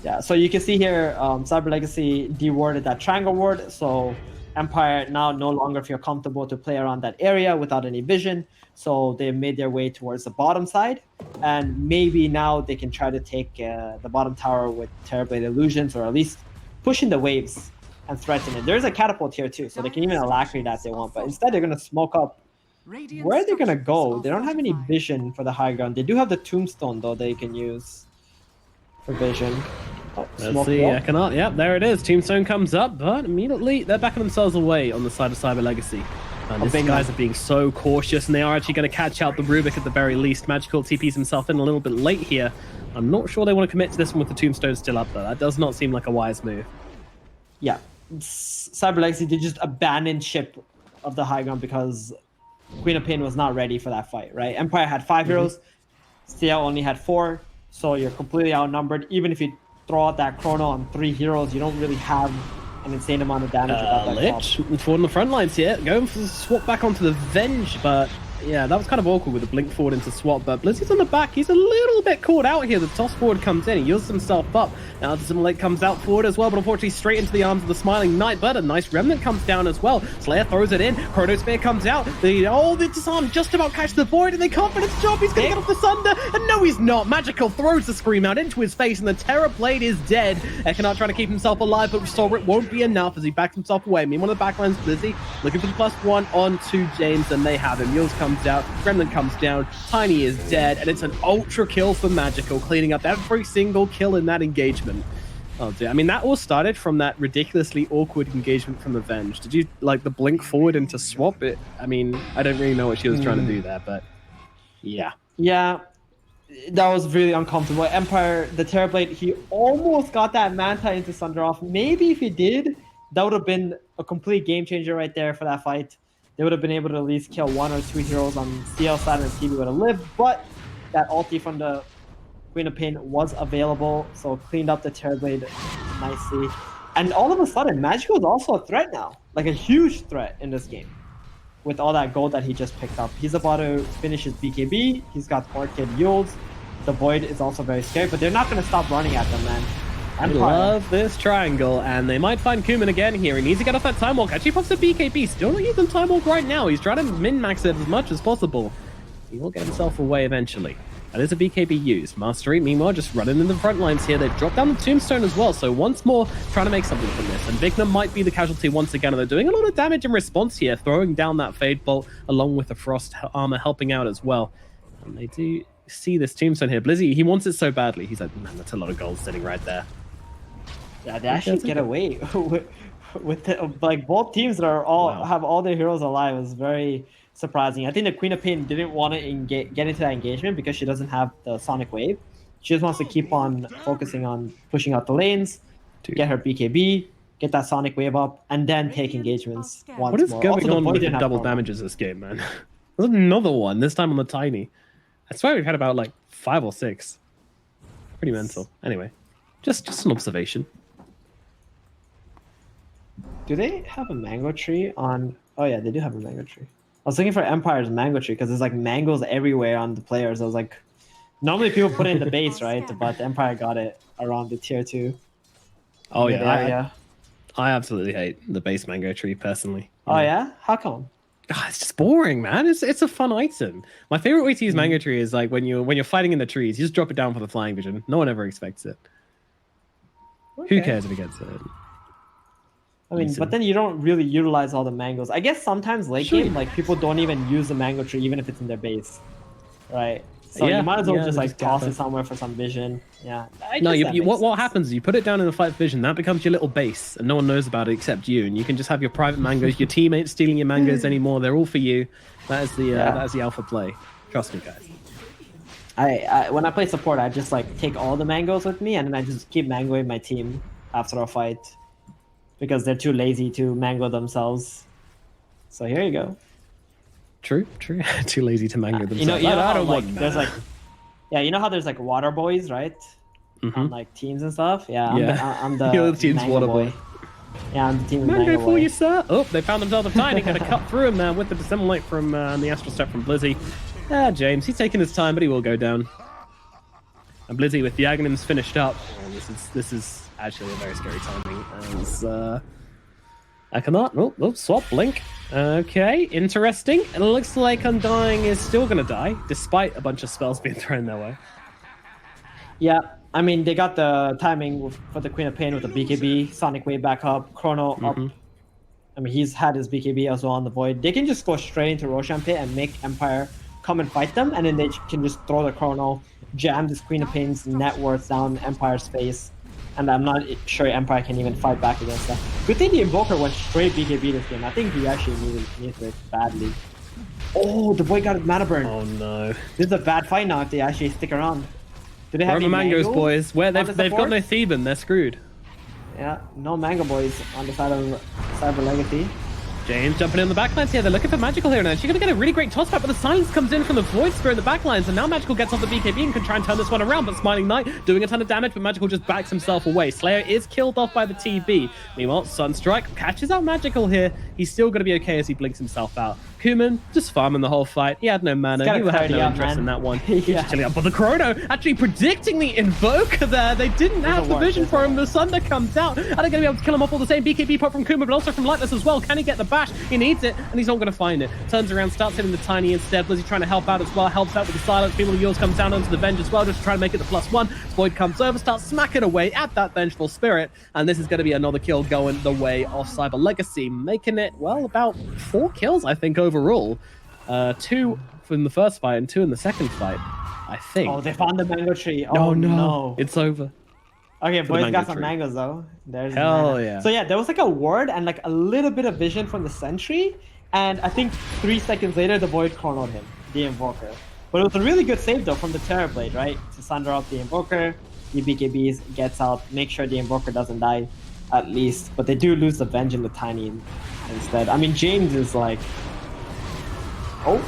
G: Yeah, so you can see here, Cyber Legacy dewarded that triangle ward, so Empire now no longer feel comfortable to play around that area without any vision, so they made their way towards the bottom side, and maybe now they can try to take the bottom tower with Terrorblade Illusions, or at least pushing the waves and threaten it. There's a catapult here too, so they can even alacrity that if they want, but instead they're going to smoke up where they're going to go. They don't have any vision for the high ground. They do have the tombstone though they can use for vision. Oh,
E: let's see, Econaut. Yep, there it is. Tombstone comes up, but immediately they're backing themselves away on the side of Cyber Legacy. And these guys are being so cautious, and they are actually going to catch out the Rubik at the very least. Magical TPs himself in a little bit late here. I'm not sure they want to commit to this one with the Tombstone still up though. That does not seem like a wise move.
G: Yeah. Cyber Legacy did just abandon ship of the high ground because Queen of Pain was not ready for that fight, right? Empire had 5 heroes, CL only had 4, so you're completely outnumbered. Even if you throw out that Chrono on 3 heroes, you don't really have an insane amount of damage without that
E: Lich, forward on the front lines here, going for the swap back onto the Venge, but yeah, that was kind of awkward with the blink forward into swap, but Blizzy's on the back. He's a little bit caught out here. The toss forward comes in. He uses himself up. Now the Simulate comes out forward as well, but unfortunately straight into the arms of the Smiling Knight, but a nice Remnant comes down as well. Slayer throws it in. Chronosphere comes out. The disarm just about catch the void, and they can't finish the job. He's going to get off the Sunder, and no, he's not. Magical throws the Scream out into his face, and the Terrorblade is dead. Econaut trying to keep himself alive, but Restore It won't be enough as he backs himself away. Meanwhile, the backlines, Blizzy looking for the +1 onto James, and they have him. Yules comes out. Remnant comes down, Tiny is dead, and it's an ultra kill for Magical, cleaning up every single kill in that engagement. Oh dear, I mean that all started from that ridiculously awkward engagement from the Venge. Did you like the blink forward into swap it? I mean, I don't really know what she was trying to do there, but yeah.
G: Yeah, that was really uncomfortable. Empire, the Terrorblade, he almost got that Manta into Sunder off. Maybe if he did, that would have been a complete game changer right there for that fight. They would have been able to at least kill 1 or 2 heroes on CL side, and TB would have lived, but that ulti from the Queen of Pain was available, so cleaned up the Terrorblade nicely. And all of a sudden, Magical is also a threat now, like a huge threat in this game. With all that gold that he just picked up. He's about to finish his BKB, he's got Orchid Yules. The Void is also very scary, but they're not going to stop running at them, man.
E: I love this triangle, and they might find Kuman again here. He needs to get off that Time Walk. Actually pops the BKB. Still not using Time Walk right now. He's trying to min-max it as much as possible. He will get himself away eventually. That is a BKB used. Mastery, meanwhile, just running in the front lines here. They've dropped down the Tombstone as well, so once more trying to make something from this. And Vigna might be the casualty once again, and they're doing a lot of damage in response here, throwing down that Fade Bolt along with the Frost Armor helping out as well. And they do see this Tombstone here. Blizzy, he wants it so badly. He's like, man, that's a lot of gold sitting right there.
G: Yeah, they actually get away with the, like both teams that are all have all their heroes alive. Is very surprising. I think the Queen of Pain didn't want to get into that engagement because she doesn't have the Sonic Wave. She just wants to keep on focusing on pushing out the lanes to get her BKB, get that Sonic Wave up, and then take engagements once more.
E: What is going on with the double
G: promo.
E: damages this game, man? There's another one, this time on the Tiny. I swear we've had about like 5 or 6. Pretty mental. Anyway, just an observation.
G: Do they have a mango tree on... Oh yeah, they do have a mango tree. I was looking for Empire's mango tree because there's like mangoes everywhere on the players. I was like... Normally people put it in the base, right? But Empire got it around the tier 2.
E: Oh yeah, I absolutely hate the base mango tree personally.
G: Oh yeah? How come?
E: It's just boring, man. It's a fun item. My favorite way to use mango tree is like when you're fighting in the trees, you just drop it down for the flying vision. No one ever expects it.
G: Okay.
E: Who cares if he gets it?
G: I mean, but then you don't really utilize all the mangoes. I guess sometimes late game, like people don't even use the mango tree even if it's in their base, right? So you might as well just like toss it somewhere for some vision. Yeah.
E: No, what happens is you put it down in the fight vision. That becomes your little base, and no one knows about it except you. And you can just have your private mangoes. Your teammates stealing your mangoes anymore. They're all for you. That is the alpha play. Trust me, guys.
G: I when I play support, I just like take all the mangoes with me, and then I just keep mangoing my team after a fight because they're too lazy to mango themselves. So here you go.
E: True. Too lazy to mango themselves.
G: You know
E: I
G: how,
E: don't
G: like,
E: want
G: there's like, yeah, you know how there's like water boys, right? On like teams and stuff. Yeah, I'm the
E: You're the team's water
G: boy. Yeah, I'm the team's
E: mango for
G: boy.
E: you, sir. Oh, they found themselves a Tiny. Got to cut through him there with the Dissimulate from the Astral Step from Blizzy. James, he's taking his time, but he will go down. And Blizzy with the Aghanims finished up. And this is actually a very scary timing. As I cannot. Swap blink. Okay, interesting. It looks like Undying is still gonna die, despite a bunch of spells being thrown their way.
G: Yeah, I mean they got the timing for the Queen of Pain with the BKB, Sonic Wave back up, Chrono up. I mean he's had his BKB as well on the Void. They can just go straight into Roshan Pit and make Empire come and fight them, and then they can just throw the Chrono, jam this Queen of Pain's net worth down Empire's face. And I'm not sure Empire can even fight back against that. Good thing the Invoker went straight BKB this game. I think he actually needed it badly. Oh, the boy got mana burn.
E: Oh no.
G: This is a bad fight now if they actually stick around. Do they have any
E: mangoes, boys? Where they've got no
G: support?
E: Theban, they're screwed.
G: Yeah, no mango boys on the side of Cyber Legacy.
E: James jumping in the backlines here. They're looking for Magical here now. She's going to get a really great toss back, but the silence comes in from the Void Spear in the backlines, and now Magical gets off the BKB and can try and turn this one around, but Smiling Knight doing a ton of damage, but Magical just backs himself away. Slayer is killed off by the TB. Meanwhile, Sunstrike catches out Magical here. He's still going to be okay as he blinks himself out. Kuman just farming the whole fight. He had no mana. He had no interest in that one. He's just chilling up. But the Chrono actually predicting the Invoker there. They didn't have the vision for him. The Sunder comes out. Are they going to be able to kill him off all the same? BKB pop from Kuman, but also from Lightless as well. Can he get the bash? He needs it, and he's not going to find it. Turns around, starts hitting the Tiny instead. Blizzy trying to help out as well. Helps out with the silence. People of yours comes down onto the Venge as well, just to try to make it the +1. Void comes over, starts smacking away at that Vengeful Spirit, and this is going to be another kill going the way of Cyber Legacy, making it, well, about 4 kills, I think, overall. 2 from the first fight and 2 in the second fight, I think.
G: Oh, they found the mango tree.
E: Oh,
G: Oh,
E: no. It's over.
G: Okay,
E: For the
G: boys got
E: mango
G: some
E: tree.
G: mangoes though. There's
E: Hell
G: mana.
E: yeah.
G: So yeah, there was like a ward and like a little bit of vision from the sentry, and I think 3 seconds later the Void chronoed him, the Invoker. But it was a really good save though from the Terrorblade, right? To sunder up the Invoker, the BKBs gets out, make sure the Invoker doesn't die at least. But they do lose the Venge and the Tiny instead. I mean, James is like, oh.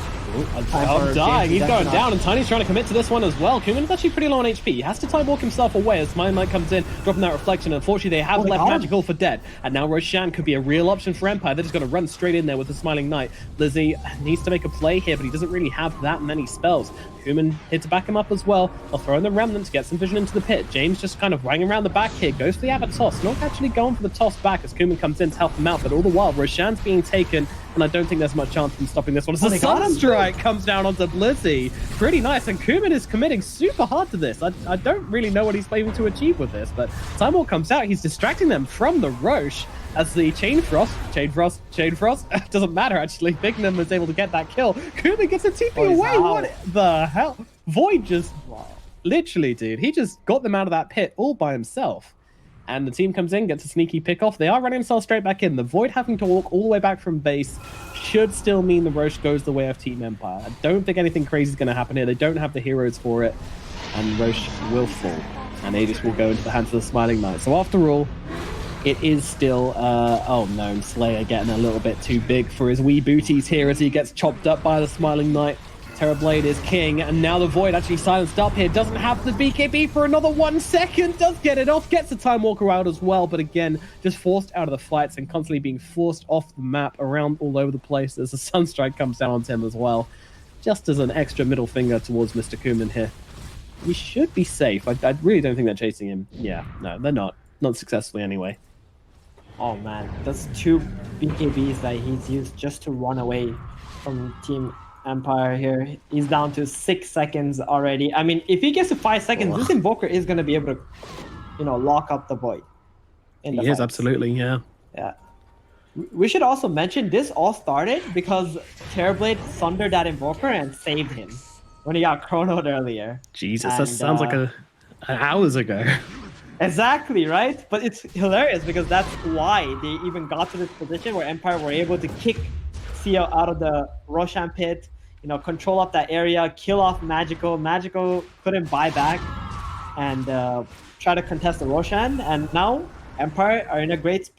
E: I'm dying. He's going down, and Tiny's trying to commit to this one as well. Kuman's actually pretty low on HP. He has to time walk himself away as Smiley Knight comes in, dropping that reflection. Unfortunately, they have left Magical for dead. And now Roshan could be a real option for Empire. They're just going to run straight in there with the Smiling Knight. Lizzie needs to make a play here, but he doesn't really have that many spells. Kuman here to back him up as well. I'll throw in the Remnant to get some vision into the pit. James just kind of wanging around the back here. Goes for the Abbot toss. Not actually going for the toss back as Kuman comes in to help him out, but all the while, Roshan's being taken, and I don't think there's much chance of stopping this one. As the Sunstrike comes down onto Blizzy. Pretty nice, and Kuman is committing super hard to this. I don't really know what he's able to achieve with this, but Time Walk comes out. He's distracting them from the Roche as the Chain Frost, doesn't matter actually. Bignum is able to get that kill. Kuman gets a TP away. What the hell? Void just, literally, dude, he just got them out of that pit all by himself. And the team comes in, gets a sneaky pick off. They are running themselves straight back in. The Void having to walk all the way back from base should still mean the Roche goes the way of Team Empire. I don't think anything crazy is going to happen here. They don't have the heroes for it. And Roche will fall. And Aegis will go into the hands of the Smiling Knight. So after all, it is still, oh no, Slayer getting a little bit too big for his wee booties here as he gets chopped up by the Smiling Knight. Terrorblade is king, and now the Void actually silenced up here. Doesn't have the BKB for another 1 second. Does get it off, gets the Time Walker out as well, but again, just forced out of the fights and constantly being forced off the map around all over the place as the Sunstrike comes down onto him as well. Just as an extra middle finger towards Mr. Kuman here. We should be safe. I really don't think they're chasing him. Yeah, no, they're not. Not successfully anyway.
G: Oh man, that's 2 BKBs that he's used just to run away from Team Empire here. He's down to 6 seconds already. I mean, if he gets to 5 seconds, this Invoker is going to be able to, you know, lock up the Void.
E: He is, absolutely, yeah.
G: Yeah. We should also mention this all started because Terrorblade thundered that Invoker and saved him when he got chronoed earlier.
E: Jesus, that sounds like hours ago.
G: Exactly, right? But it's hilarious because that's why they even got to this position where Empire were able to kick CL out of the Roshan pit, you know, control up that area, kill off Magical. Magical couldn't buy back and try to contest the Roshan. And now Empire are in a great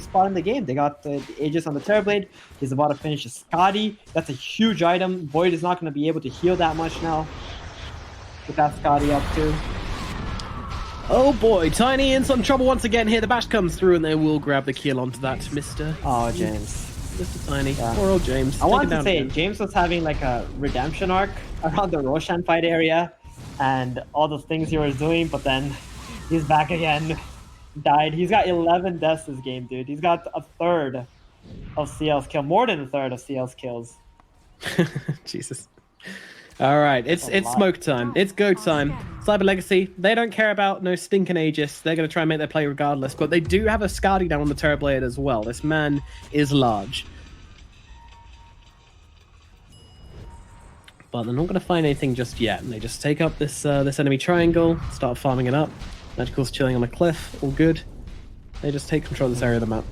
G: spot in the game. They got the Aegis on the Terrorblade. He's about to finish a Scotty. That's a huge item. Void is not going to be able to heal that much now with that Scotty up too.
E: Oh boy, Tiny in some trouble once again here. The bash comes through and they will grab the kill onto that Mr.
G: Oh, James.
E: Mr. Tiny. Yeah. Poor old James.
G: I wanted to say, James was having like a redemption arc around the Roshan fight area and all the things he was doing, but then he's back again. Died. He's got 11 deaths this game, dude. He's got a third of CL's kill, more than a third of CL's kills.
E: Jesus. All right, it's smoke time. It's go time. Cyber Legacy, they don't care about no stinking Aegis. They're going to try and make their play regardless, but they do have a Skadi down on the Terrorblade as well. This man is large. But they're not going to find anything just yet. And they just take up this this enemy triangle, start farming it up. Magical's chilling on a cliff, all good. They just take control of this area of the map.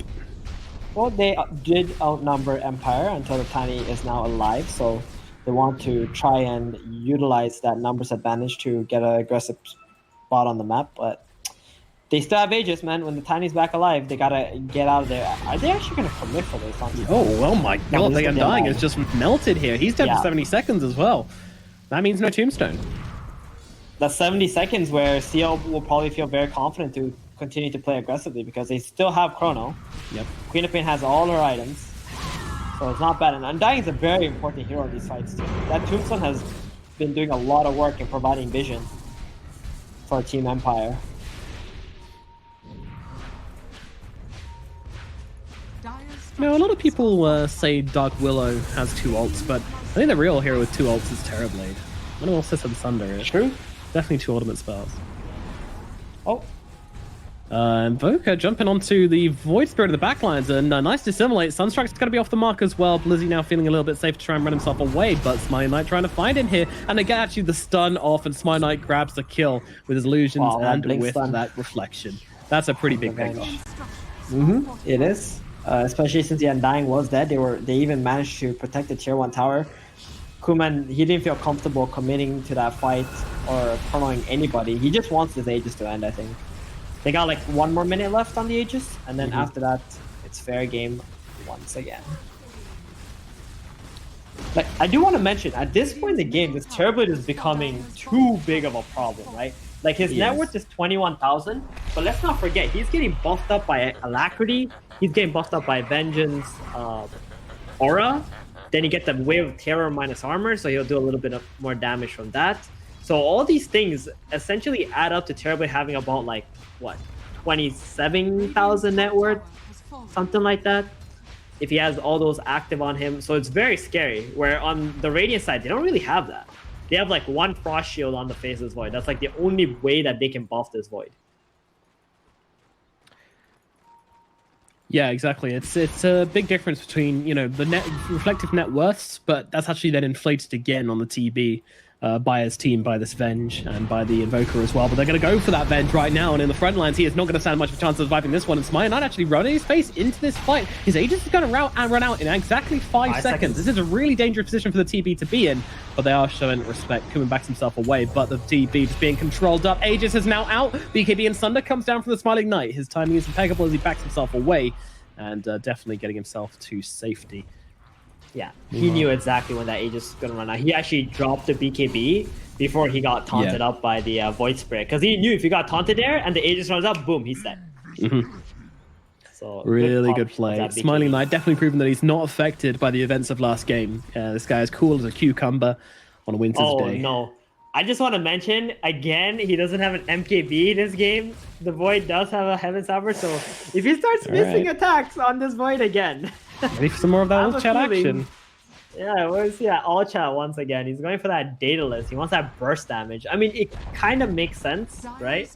G: Well, they did outnumber Empire until the Tiny is now alive, so they want to try and utilize that numbers advantage to get an aggressive spot on the map, but they still have Aegis, man. When the Tiny's back alive, they gotta get out of there. Are they actually gonna commit for this?
E: Oh my god, the Undying is just melted here. He's dead for 70 seconds as well. That means no tombstone.
G: That's 70 seconds where CL will probably feel very confident to continue to play aggressively because they still have Chrono.
E: Yep.
G: Queen of Pain has all her items. So it's not bad. And Undying is a very important hero in these fights too. That Tombstone has been doing a lot of work in providing vision for Team Empire.
E: You know, a lot of people say Dark Willow has 2 ults, but I think the real hero with 2 ults is Terrorblade. No one else says Sunder.
G: True.
E: Definitely 2 ultimate spells.
G: Oh.
E: Invoker jumping onto the Void Spirit of the backlines, and nice dissimulate. Sunstrike's going to be off the mark as well. Blizzy now feeling a little bit safe to try and run himself away, but Smiley Knight trying to find him here, and they get actually the stun off, and Smiley Knight grabs the kill with his illusions and with that reflection. That's a pretty big pickoff.
G: It is, especially since the Undying was dead. They even managed to protect the tier 1 tower. Kuman, he didn't feel comfortable committing to that fight or promoting anybody. He just wants his Aegis to end, I think. They got like 1 more minute left on the Aegis, and then after that, it's fair game once again. Like, I do want to mention, at this point in the game, this Terrorblade is becoming too big of a problem, right? Like, his net worth is 21,000, but let's not forget, he's getting buffed up by Alacrity, he's getting buffed up by Vengeance, Aura, then you get the Wave of Terror minus armor, so he'll do a little bit of more damage from that. So all these things essentially add up to Terrorblade having about, like, what, 27,000 net worth? Something like that. If he has all those active on him. So it's very scary, where on the Radiant side, they don't really have that. They have, like, one Frost Shield on the Faceless Void. That's, like, the only way that they can buff this Void.
E: Yeah, exactly. It's a big difference between, you know, the reflective net worths, but that's actually then inflated again on the TB by his team, by this Venge, and by the Invoker as well. But they're going to go for that Venge right now, and in the front lines, he is not going to stand much of a chance of surviving this one. And Smite not actually running his face into this fight. His Aegis is going to run out in exactly 5 seconds. This is a really dangerous position for the TB to be in, but they are showing respect. Kuman backs himself away, but the TB is being controlled up. Aegis is now out. BKB and Sunder comes down from the Smiling Knight. His timing is impeccable as he backs himself away, and definitely getting himself to safety.
G: Yeah, he knew exactly when that Aegis was going to run out. He actually dropped the BKB before he got taunted up by the Void Spirit, because he knew if he got taunted there and the Aegis runs up, boom, he's dead. So
E: really good play. Smiling Knight definitely proven that he's not affected by the events of last game. This guy is cool as a cucumber on a winter's day.
G: Oh, no. I just want to mention, again, he doesn't have an MKB in this game. The Void does have a Heaven's Hammer, so if he starts missing attacks on this Void again...
E: Ready for some more of that all chat action?
G: Yeah, we'll see that all chat once again. He's going for that Daedalus. He wants that burst damage. I mean, it kind of makes sense, right?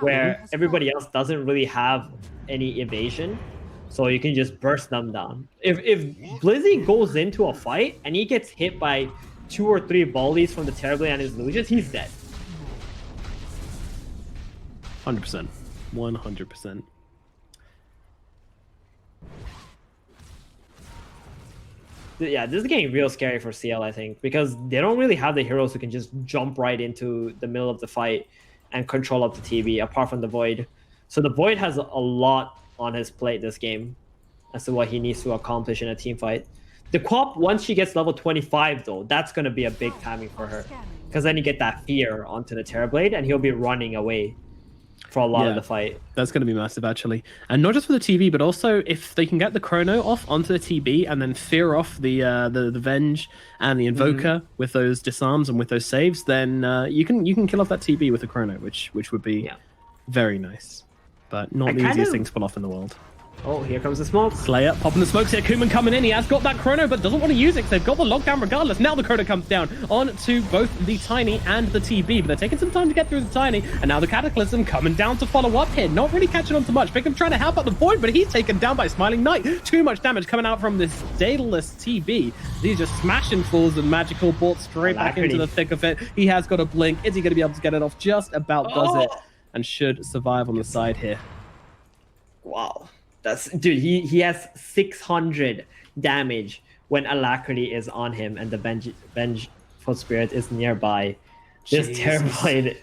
G: Where everybody else doesn't really have any evasion, so you can just burst them down. If Blizzy goes into a fight and he gets hit by 2 or 3 volleys from the Terrorblade and his Lucius, he's dead.
E: 100%. 100%.
G: Yeah, this is getting real scary for CL, I think, because they don't really have the heroes who can just jump right into the middle of the fight and control up the TB, apart from the Void. So the Void has a lot on his plate this game as to what he needs to accomplish in a team fight. The Quap, once she gets level 25, though, that's going to be a big timing for her, because then you get that fear onto the Terrorblade, and he'll be running away for a lot of the fight.
E: That's going to be massive, actually. And not just for the TB, but also if they can get the Chrono off onto the TB and then fear off the Venge and the Invoker with those disarms and with those saves, then you can kill off that TB with the Chrono, which would be very nice. But not the easiest thing to pull off in the world.
G: Oh, here comes the smoke.
E: Slayer popping the smokes here. Kuman coming in. He has got that Chrono, but doesn't want to use it because they've got the lockdown regardless. Now the Chrono comes down onto both the Tiny and the TB, but they're taking some time to get through the Tiny, and now the Cataclysm coming down to follow up here. Not really catching on to much. Pickham trying to help out the Void, but he's taken down by Smiling Knight. Too much damage coming out from this Daedalus TB. He's just smashing fools and magical brought straight back into the thick of it. He has got a blink. Is he going to be able to get it off? Just about does it, and should survive on the side here.
G: Wow. Dude, he has 600 damage when Alacrity is on him and the Vengeful Spirit is nearby. This Terrorblade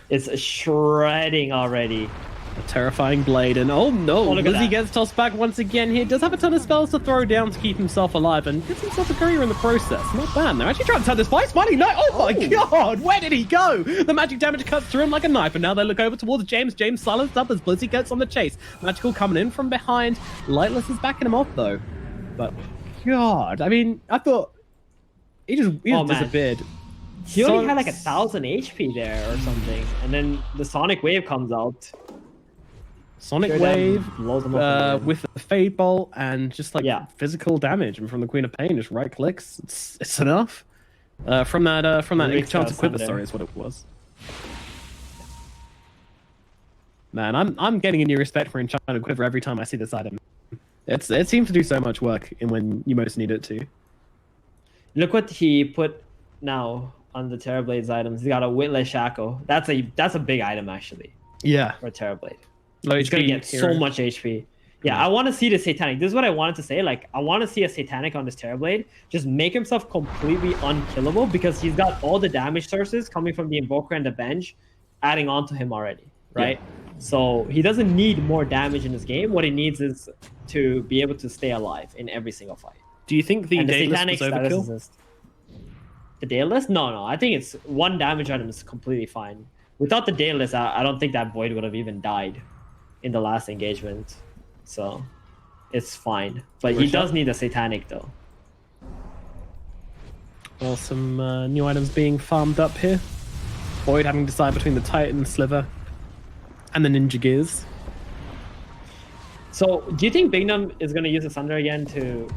G: is shredding already.
E: A terrifying blade, and oh no, Lizzie gets tossed back once again here. Does have a ton of spells to throw down to keep himself alive, and gets himself a career in the process. Not bad. They're actually trying to turn this fight. Smiling Knight, oh my god, where did he go? The magic damage cuts through him like a knife, and now they look over towards James. James silenced up as Blizzy gets on the chase. Magical coming in from behind. Lightless is backing him off though. But god, I mean, I thought he just disappeared.
G: He only had like 1,000 HP there or something, and then the Sonic Wave comes out.
E: Sonic Wave with the Fade Bolt and just like physical damage, and from the Queen of Pain, just right clicks. It's enough. From that Enchanted Quiver, sorry, is what it was. Man, I'm getting a new respect for Enchanted Quiver every time I see this item. It seems to do so much work in when you most need it to.
G: Look what he put now on the Terrorblade's items. He's got a Witless Shackle. That's a big item actually. Yeah. For Terrorblade. He's going to get so much HP. Yeah, I want to see the Satanic. This is what I wanted to say. Like, I want to see a Satanic on this Terrorblade. Just make himself completely unkillable because he's got all the damage sources coming from the Invoker and the Venge adding on to him already, right? Yeah. So he doesn't need more damage in this game. What he needs is to be able to stay alive in every single fight.
E: Do you think the
F: And the
E: Daedalus
F: Satanic
E: was
F: status
E: overkill?
F: assist. The Daedalus? No. I think it's 1 damage item is completely fine. Without the Daedalus, I don't think that Void would have even died in the last engagement. So it's fine. But he does need a Satanic though.
E: Well, some new items being farmed up here. Void having to decide between the Titan Sliver and the Ninja Gears.
F: So do you think Bignum is going to use the Sunder again to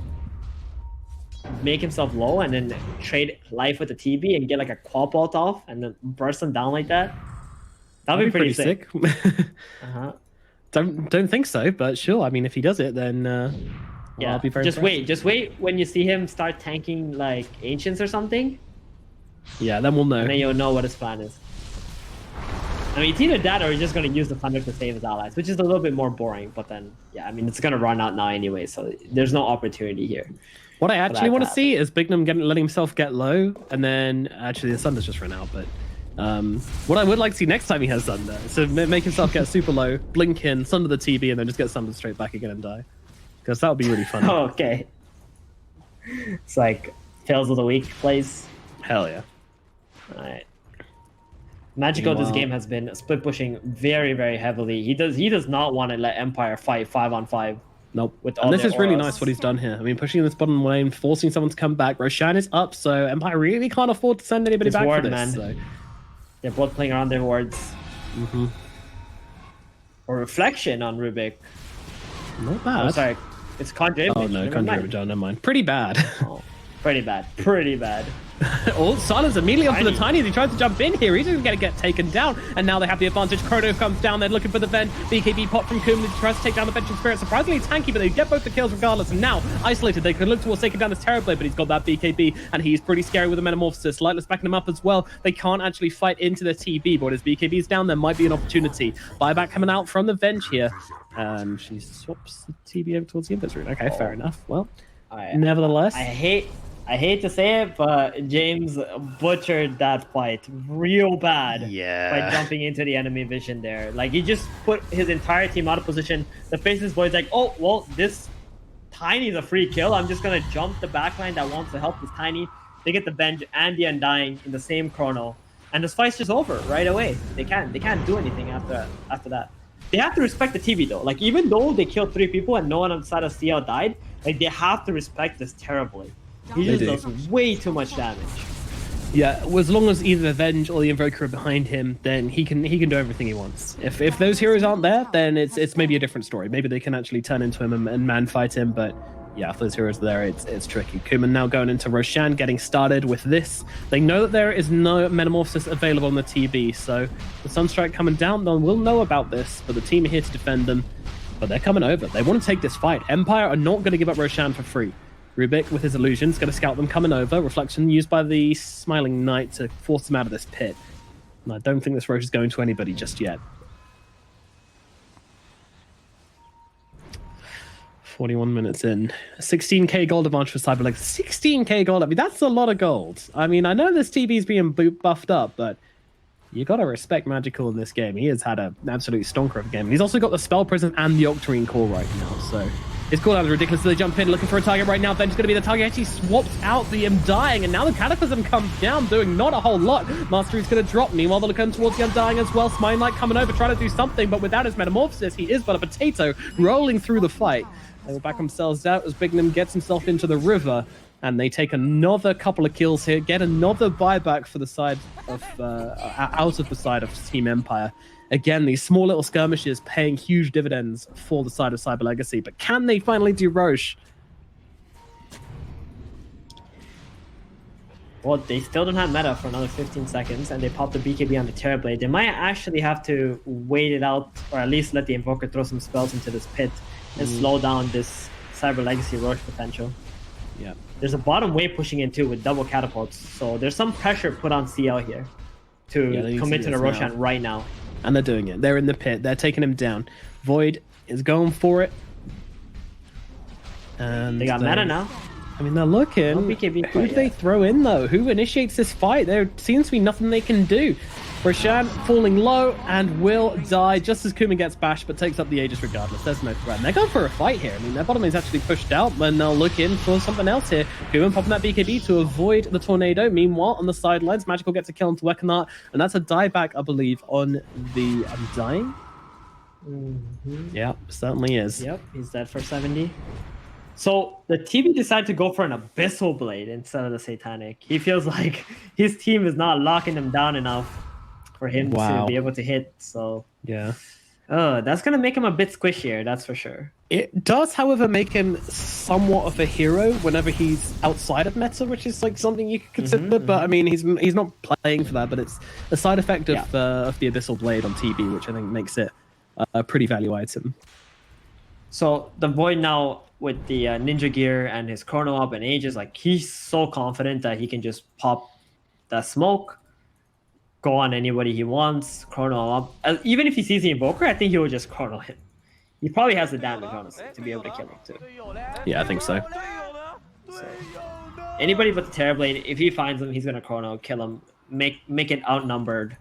F: make himself low and then trade life with the TB and get like a quad bolt off and then burst him down like that? That'd be pretty sick. Uh-huh.
E: Don't think so, but sure. I mean, if he does it, then
F: Yeah,
E: I'll be very
F: just
E: impressed.
F: wait when you see him start tanking like Ancients or something,
E: Yeah, then we'll know.
F: and then you'll know what his plan is. I mean, it's either that or he's just going to use the Thunder to save his allies, which is a little bit more boring, but then, yeah, I mean, it's going to run out now anyway, so there's no opportunity here.
E: What I actually
F: that
E: want to
F: to
E: see is Bignum letting himself get low, and then actually the Thunder's just run out. But what I would like to see next time he has Thunder, so make himself get super low, blink in, Sunder the TB, and then just get Thunder straight back again and die, because that would be really fun.
F: Okay. It's like fails of the week plays.
E: Hell yeah!
F: All right. Magical this game has been split pushing very, very heavily. He does not want to let Empire fight 5-on-5.
E: Nope.
F: With
E: And
F: all
E: this
F: their
E: is really
F: auras.
E: nice what he's done here. I mean, pushing this bottom lane, forcing someone to come back. Roshan is up, so Empire really can't afford to send anybody
F: His
E: back
F: ward,
E: for this.
F: man.
E: So.
F: They're both playing around their wards.
E: Mm-hmm.
F: Or Reflection on Rubik.
E: Not bad.
F: Oh, sorry. It's Conjure Image.
E: Oh no,
F: Never
E: Conjure
F: mind.
E: Image, never mind. Pretty bad.
F: Oh, pretty bad. Pretty bad.
E: Oh, Silence immediately onto the
F: Tiny.
E: Tiny as he tries to jump in here. He's just going to get taken down. And now they have the advantage. Chrono comes down. They're looking for the vent. BKB pop from Kum. He tries to take down the Vengeance Spirit. Surprisingly tanky, but they get both the kills regardless. And now, isolated, they could look towards taking down this Terrorblade, but he's got that BKB, and he's pretty scary with the Metamorphosis. Lightless backing him up as well. They can't actually fight into the TB, but as BKB's down, there might be an opportunity. Buyback coming out from the Venge here. She swaps the TB over towards the Invis rune. Okay, fair enough. Well, nevertheless.
F: I hate to say it, but James butchered that fight real bad by jumping into the enemy vision there. Like, he just put his entire team out of position. The Faceless Boy's like, oh, well, this Tiny's a free kill. I'm just going to jump the backline that wants to help this Tiny. They get the Venge and the Undying in the same chrono. And this fight's just over right away. They can't do anything after that. They have to respect the TV though. Like, even though they killed 3 people and no one on the side of CL died, like, they have to respect this terribly. He just does way too much damage.
E: Yeah, well, as long as either the Venge or the Invoker are behind him, then he can do everything he wants. If those heroes aren't there, then it's maybe a different story. Maybe they can actually turn into him and man fight him, but yeah, if those heroes are there, it's tricky. Kuman now going into Roshan, getting started with this. They know that there is no Metamorphosis available on the TB, so the Sunstrike coming down, they will know about this, but the team are here to defend them. But they're coming over. They want to take this fight. Empire are not going to give up Roshan for free. Rubik, with his illusions, going to scout them coming over. Reflection used by the Smiling Knight to force them out of this pit. And I don't think this Roche is going to anybody just yet. 41 minutes in. 16k gold advantage for Cyberlegs. 16k gold. I mean, that's a lot of gold. I mean, I know this TB's being buffed up, but you got to respect Magical in this game. He has had an absolute stonker of a game. And he's also got the Spell Prison and the Octarine Core right now, so his cooldown is ridiculous. So they jump in looking for a target right now. Venge's going to be the target. Actually swaps out the Undying, and now the Cataclysm comes down, doing not a whole lot. Mastery's going to drop. Meanwhile, they're looking towards the Undying as well. Smiling Light coming over, trying to do something, but without his Metamorphosis, he is but a potato rolling through the fight. They will back themselves out as Bignum gets himself into the river, and they take another couple of kills here, get another buyback for the side of out of the side of Team Empire. Again, these small little skirmishes paying huge dividends for the side of Cyber Legacy, but can they finally do Roche?
F: Well, they still don't have meta for another 15 seconds, and they pop the BKB on the Terrorblade. They might actually have to wait it out, or at least let the Invoker throw some spells into this pit and slow down this Cyber Legacy Roche potential.
E: Yeah.
F: There's a bottom wave pushing in too with double catapults, so there's some pressure put on CL here to commit to the Roshan right now.
E: And they're doing it. They're in the pit. They're taking him down. Void is going for it. And
F: They got meta now.
E: I mean, they're looking.
F: No BKB
E: Who do
F: quite
E: they
F: yet.
E: throw in, though? Who initiates this fight? There seems to be nothing they can do. Roshan falling low and will die just as Kuma gets bashed, but takes up the Aegis regardless. There's no threat. And they're going for a fight here. I mean, their bottom lane's actually pushed out, but they'll look in for something else here. Kuma popping that BKB to avoid the tornado. Meanwhile, on the sidelines, Magical gets a kill onto Wekanart, and that's a dieback, I believe, on the Undying. Yep, certainly is.
F: Yep, he's dead for 70. So the TB decided to go for an Abyssal Blade instead of the Satanic. He feels like his team is not locking him down enough for him to be able to hit. So
E: yeah,
F: that's gonna make him a bit squishier, that's for sure.
E: It does, however, make him somewhat of a hero whenever he's outside of meta, which is like something you could consider. But I mean, he's not playing for that. But it's a side effect of the Abyssal Blade on TB, which I think makes it a pretty value item.
F: So the Void now with the Ninja Gear and his Chrono up and Aegis, like he's so confident that he can just pop that smoke, go on anybody he wants, Chrono up. Even if he sees the Invoker, I think he will just Chrono him. He probably has the damage, honestly, to be able to kill him too.
E: Yeah, I think so.
F: Anybody but the Terrorblade, if he finds him, he's gonna Chrono, kill him, make it outnumbered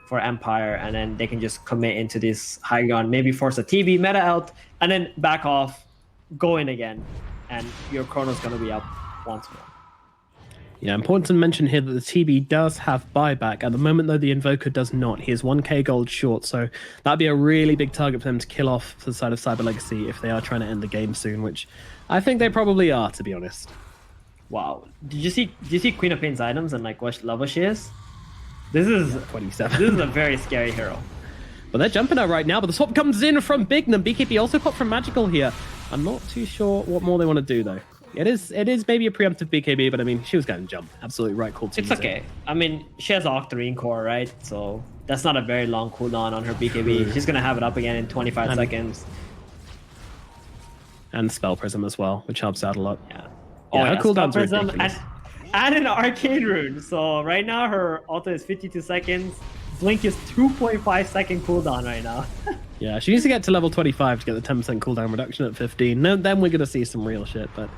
F: for Empire, and then they can just commit into this high ground, maybe force a TB meta out, and then back off, go in again, and your Chrono's gonna be up once more.
E: Yeah, important to mention here that the TB does have buyback. At the moment, though, the Invoker does not. He is 1k gold short, so that'd be a really big target for them to kill off to the side of Cyber Legacy if they are trying to end the game soon, which I think they probably are, to be honest.
F: Wow. Did you see Queen of Pain's items and like what level she is? This is
E: 27.
F: This is a very scary hero.
E: But they're jumping out right now, but the swap comes in from Bignum. BKB also popped from Magical here. I'm not too sure what more they want to do, though. It is maybe a preemptive BKB, but I mean, she was going to jump. Absolutely right call to
F: It's okay. I mean, she has Octarine core, right? So that's not a very long cooldown on her BKB. She's going to have it up again in 25 seconds.
E: And Spell Prism as well, which helps out a lot.
F: Yeah.
E: Her cooldown's
F: Spell Prism
E: ridiculous.
F: and an Arcade Rune. So right now, her ulti is 52 seconds. Blink is 2.5 second cooldown right now.
E: Yeah, she needs to get to level 25 to get the 10% cooldown reduction at 15. Then we're going to see some real shit, but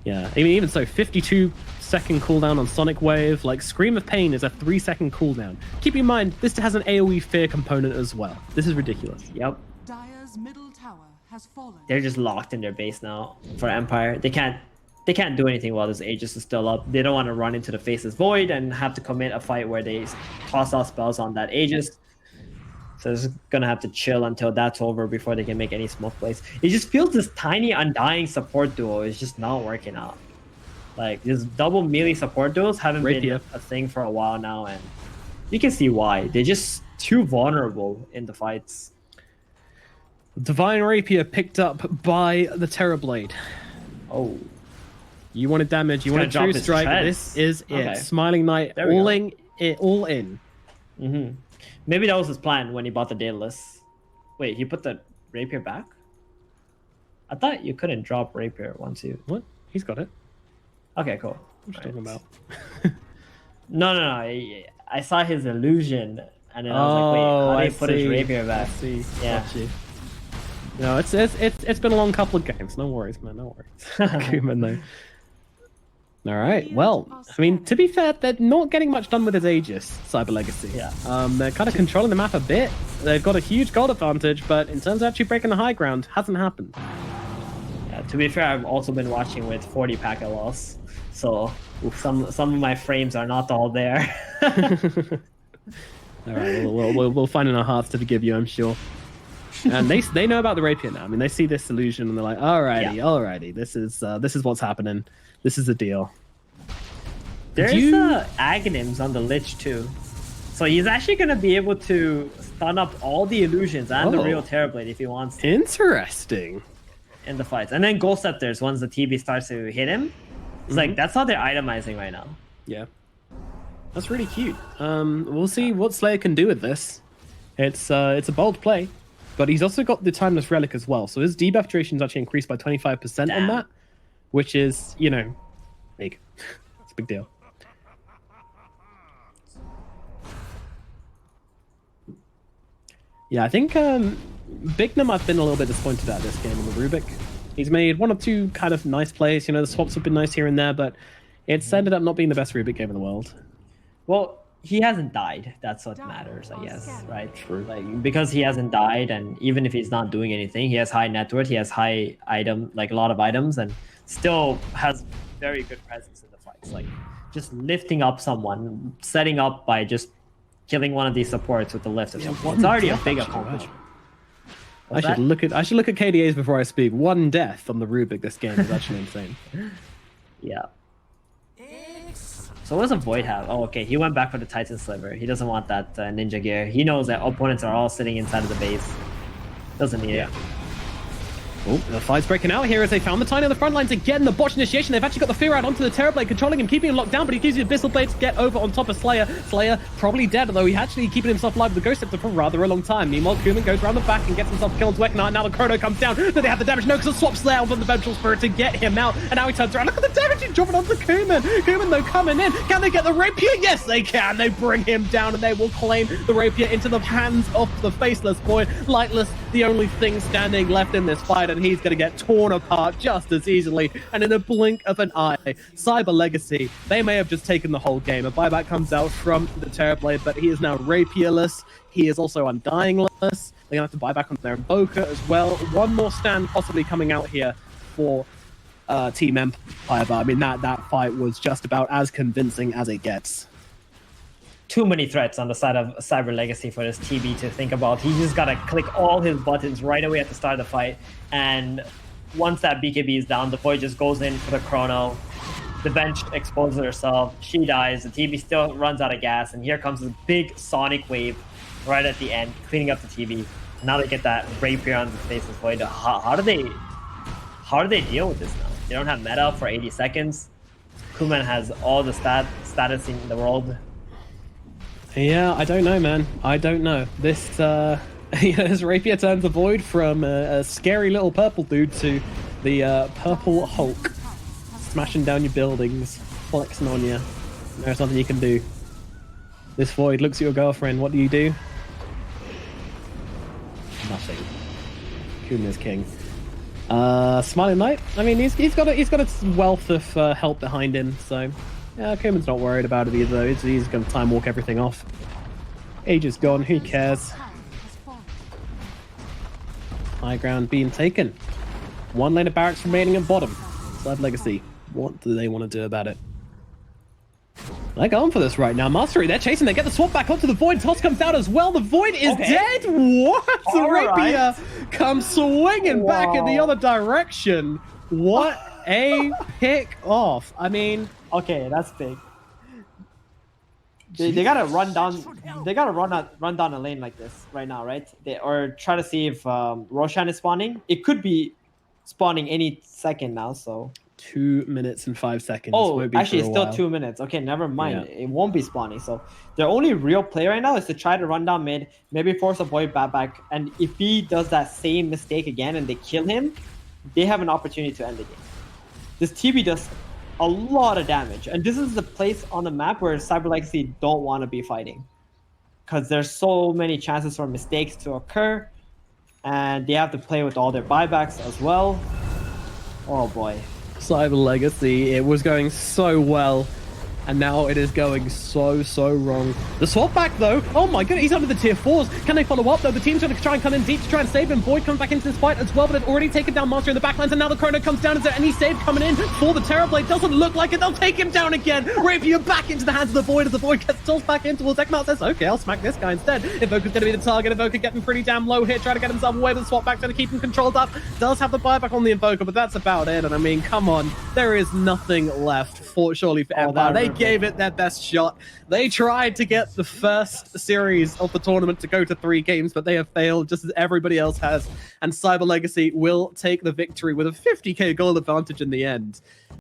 E: yeah. I mean, even so, 52-second cooldown on Sonic Wave. Like, Scream of Pain is a 3-second cooldown. Keep in mind, this has an AoE fear component as well. This is ridiculous.
F: Yep.
H: Dire's middle tower has fallen.
F: They're just locked in their base now for Empire. They can't do anything while this Aegis is still up. They don't want to run into the Faceless Void and have to commit a fight where they toss out spells on that Aegis. So they're gonna have to chill until that's over before they can make any smoke plays. It just feels this tiny Undying support duo is just not working out. Like, these double melee support duos haven't been a thing for a while now, and you can see why. They're just too vulnerable in the fights.
E: Divine Rapier picked up by the Terrorblade.
F: Oh.
E: You wanted damage, you wanted True Strike. This is it. Smiling Knight, all in.
F: Mm-hmm. Maybe that was his plan when he bought the Daedalus. Wait, he put the Rapier back? I thought you couldn't drop Rapier once you...
E: What? He's got it.
F: Okay, cool.
E: What are you talking about?
F: No. I saw his illusion, and then I was like, wait, how did he put his Rapier back? Yeah.
E: No, it's been a long couple of games. No worries, man. No worries. Kuma, no. All right. Well, I mean, to be fair, they're not getting much done with his Aegis, Cyber Legacy.
F: Yeah.
E: They're kind of controlling the map a bit. They've got a huge gold advantage, but in terms of actually breaking the high ground, hasn't happened.
F: Yeah. To be fair, I've also been watching with 40 packet loss, so some of my frames are not all there.
E: All right. We'll find in our hearts to forgive you, I'm sure. And they know about the Rapier now. I mean, they see this illusion and they're like, alrighty, this is what's happening. This is the deal.
F: There's Aghanims on the Lich too. So he's actually going to be able to stun up all the illusions and the real Terrorblade if he wants to.
E: Interesting.
F: In the fights. And then Ghost Scepters, once the TB starts to hit him, it's like, that's how they're itemizing right now.
E: Yeah. That's really cute. We'll see what Slayer can do with this. It's a bold play. But he's also got the Timeless Relic as well. So his debuff duration is actually increased by 25% on that. Which is, big. It's a big deal. Yeah, I think Bignum I've been a little bit disappointed at this game on the Rubik. He's made one or two kind of nice plays. The swaps have been nice here and there, but it's ended up not being the best Rubik game in the world.
F: Well,
G: he hasn't died. That's what matters, I guess, right?
A: True.
G: Like because he hasn't died, and even if he's not doing anything, he has high net worth, he has high item, like a lot of items, and still has very good presence in the fights. Like just lifting up someone, setting up by just killing one of these supports with the lift. It's already a big accomplishment.
E: I should look at KDAs before I speak. 1 death on the Rubik this game is actually insane.
G: Yeah. So what does a Void have? Oh, okay. He went back for the Titan Sliver. He doesn't want that ninja gear. He knows that opponents are all sitting inside of the base. Doesn't need it.
E: Oh, the fight's breaking out here as they found the Tiny on the front lines again. The botch initiation. They've actually got the Fear out onto the Terrorblade, controlling him, keeping him locked down, but he gives you Abyssal Blade to get over on top of Slayer. Slayer probably dead, although he actually keeping himself alive with the Ghost Scepter for rather a long time. Meanwhile, Kuman goes around the back and gets himself killed. Weknart. Now the Chrono comes down. Do they have the damage? No, because the swap Slayer on the Vengeful Spirit to get him out. And now he turns around. Look at the damage he's dropping onto Kuman. Kuman, though, coming in. Can they get the Rapier? Yes, they can. They bring him down, and they will claim the Rapier into the hands of the Faceless Void. Lightless, the only thing standing left in this fight, and he's going to get torn apart just as easily, and in a blink of an eye. Cyber Legacy, they may have just taken the whole game. A buyback comes out from the Terrorblade, but he is now Rapierless. He is also Undyingless. They're gonna have to buy back on their Invoker as well. One more stand possibly coming out here for Team Empire, but I mean that fight was just about as convincing as it gets.
F: Too many threats on the side of Cyber Legacy for this TB to think about. He just gotta click all his buttons right away at the start of the fight, and once that BKB is down, the Void just goes in for the Chrono. The bench exposes herself. She dies. The TB still runs out of gas, and here comes this big Sonic wave right at the end, cleaning up the TB. Now they get that Rapier on the Faceless Void. How do they deal with this now? They don't have meta for 80 seconds. Kuman has all the status in the world.
E: Yeah, I don't know, man. I don't know. This this Rapier turns the Void from a scary little purple dude to the purple Hulk, smashing down your buildings, flexing on you. There's nothing you can do. This Void looks at your girlfriend. What do you do? Nothing. Kuma's king. Smiling Knight. I mean, he's got a wealth of help behind him, so yeah, Kuman's not worried about it either. He's going to time walk everything off. Age is gone. Who cares? High ground being taken. 1 lane of barracks remaining at bottom. Cyber Legacy. What do they want to do about it? They're going for this right now. Mastery, they're chasing. They get the swap back onto the Void. Toss comes out as well. The Void is dead. What? The Rapier comes swinging back in the other direction. What a pick off. I mean,
G: Okay, that's big. They gotta run down. They gotta run down a lane like this right now, right? Or try to see if Roshan is spawning. It could be spawning any second now. So
E: 2 minutes and 5 seconds.
G: oh,
E: Won't be
G: actually,
E: for
G: it's
E: a
G: still
E: while.
G: 2 minutes. Okay, never mind.
E: Yeah.
G: It won't be spawning. So their only real play right now is to try to run down mid, maybe force a Void back, and if he does that same mistake again and they kill him, they have an opportunity to end the game. This TB does a lot of damage, and this is the place on the map where Cyber Legacy don't want to be fighting, because there's so many chances for mistakes to occur, and they have to play with all their buybacks as well. Oh boy.
E: Cyber Legacy, it was going so well, and now it is going so wrong. The swap back though, oh my goodness, he's under the tier 4s. Can they follow up though? The team's going to try and come in deep to try and save him. Void comes back into this fight as well, but they've already taken down Master in the backlines, and now the Chrono comes down. Is there any save coming in for the Terrorblade? Doesn't look like it. They'll take him down again. Rapier back into the hands of the Void as the Void gets tossed back in towards Ekmar. Says, okay, I'll smack this guy instead. Invoker's going to be the target. Invoker getting pretty damn low here, trying to get himself away with the swap back, trying to keep him controlled up. Does have the buyback on the Invoker, but that's about it. And I mean, come on, there is nothing left for surely for Empire. They gave it their best shot. They tried to get the first series of the tournament to go to 3 games, but they have failed just as everybody else has. And Cyber Legacy will take the victory with a 50k goal advantage in the end.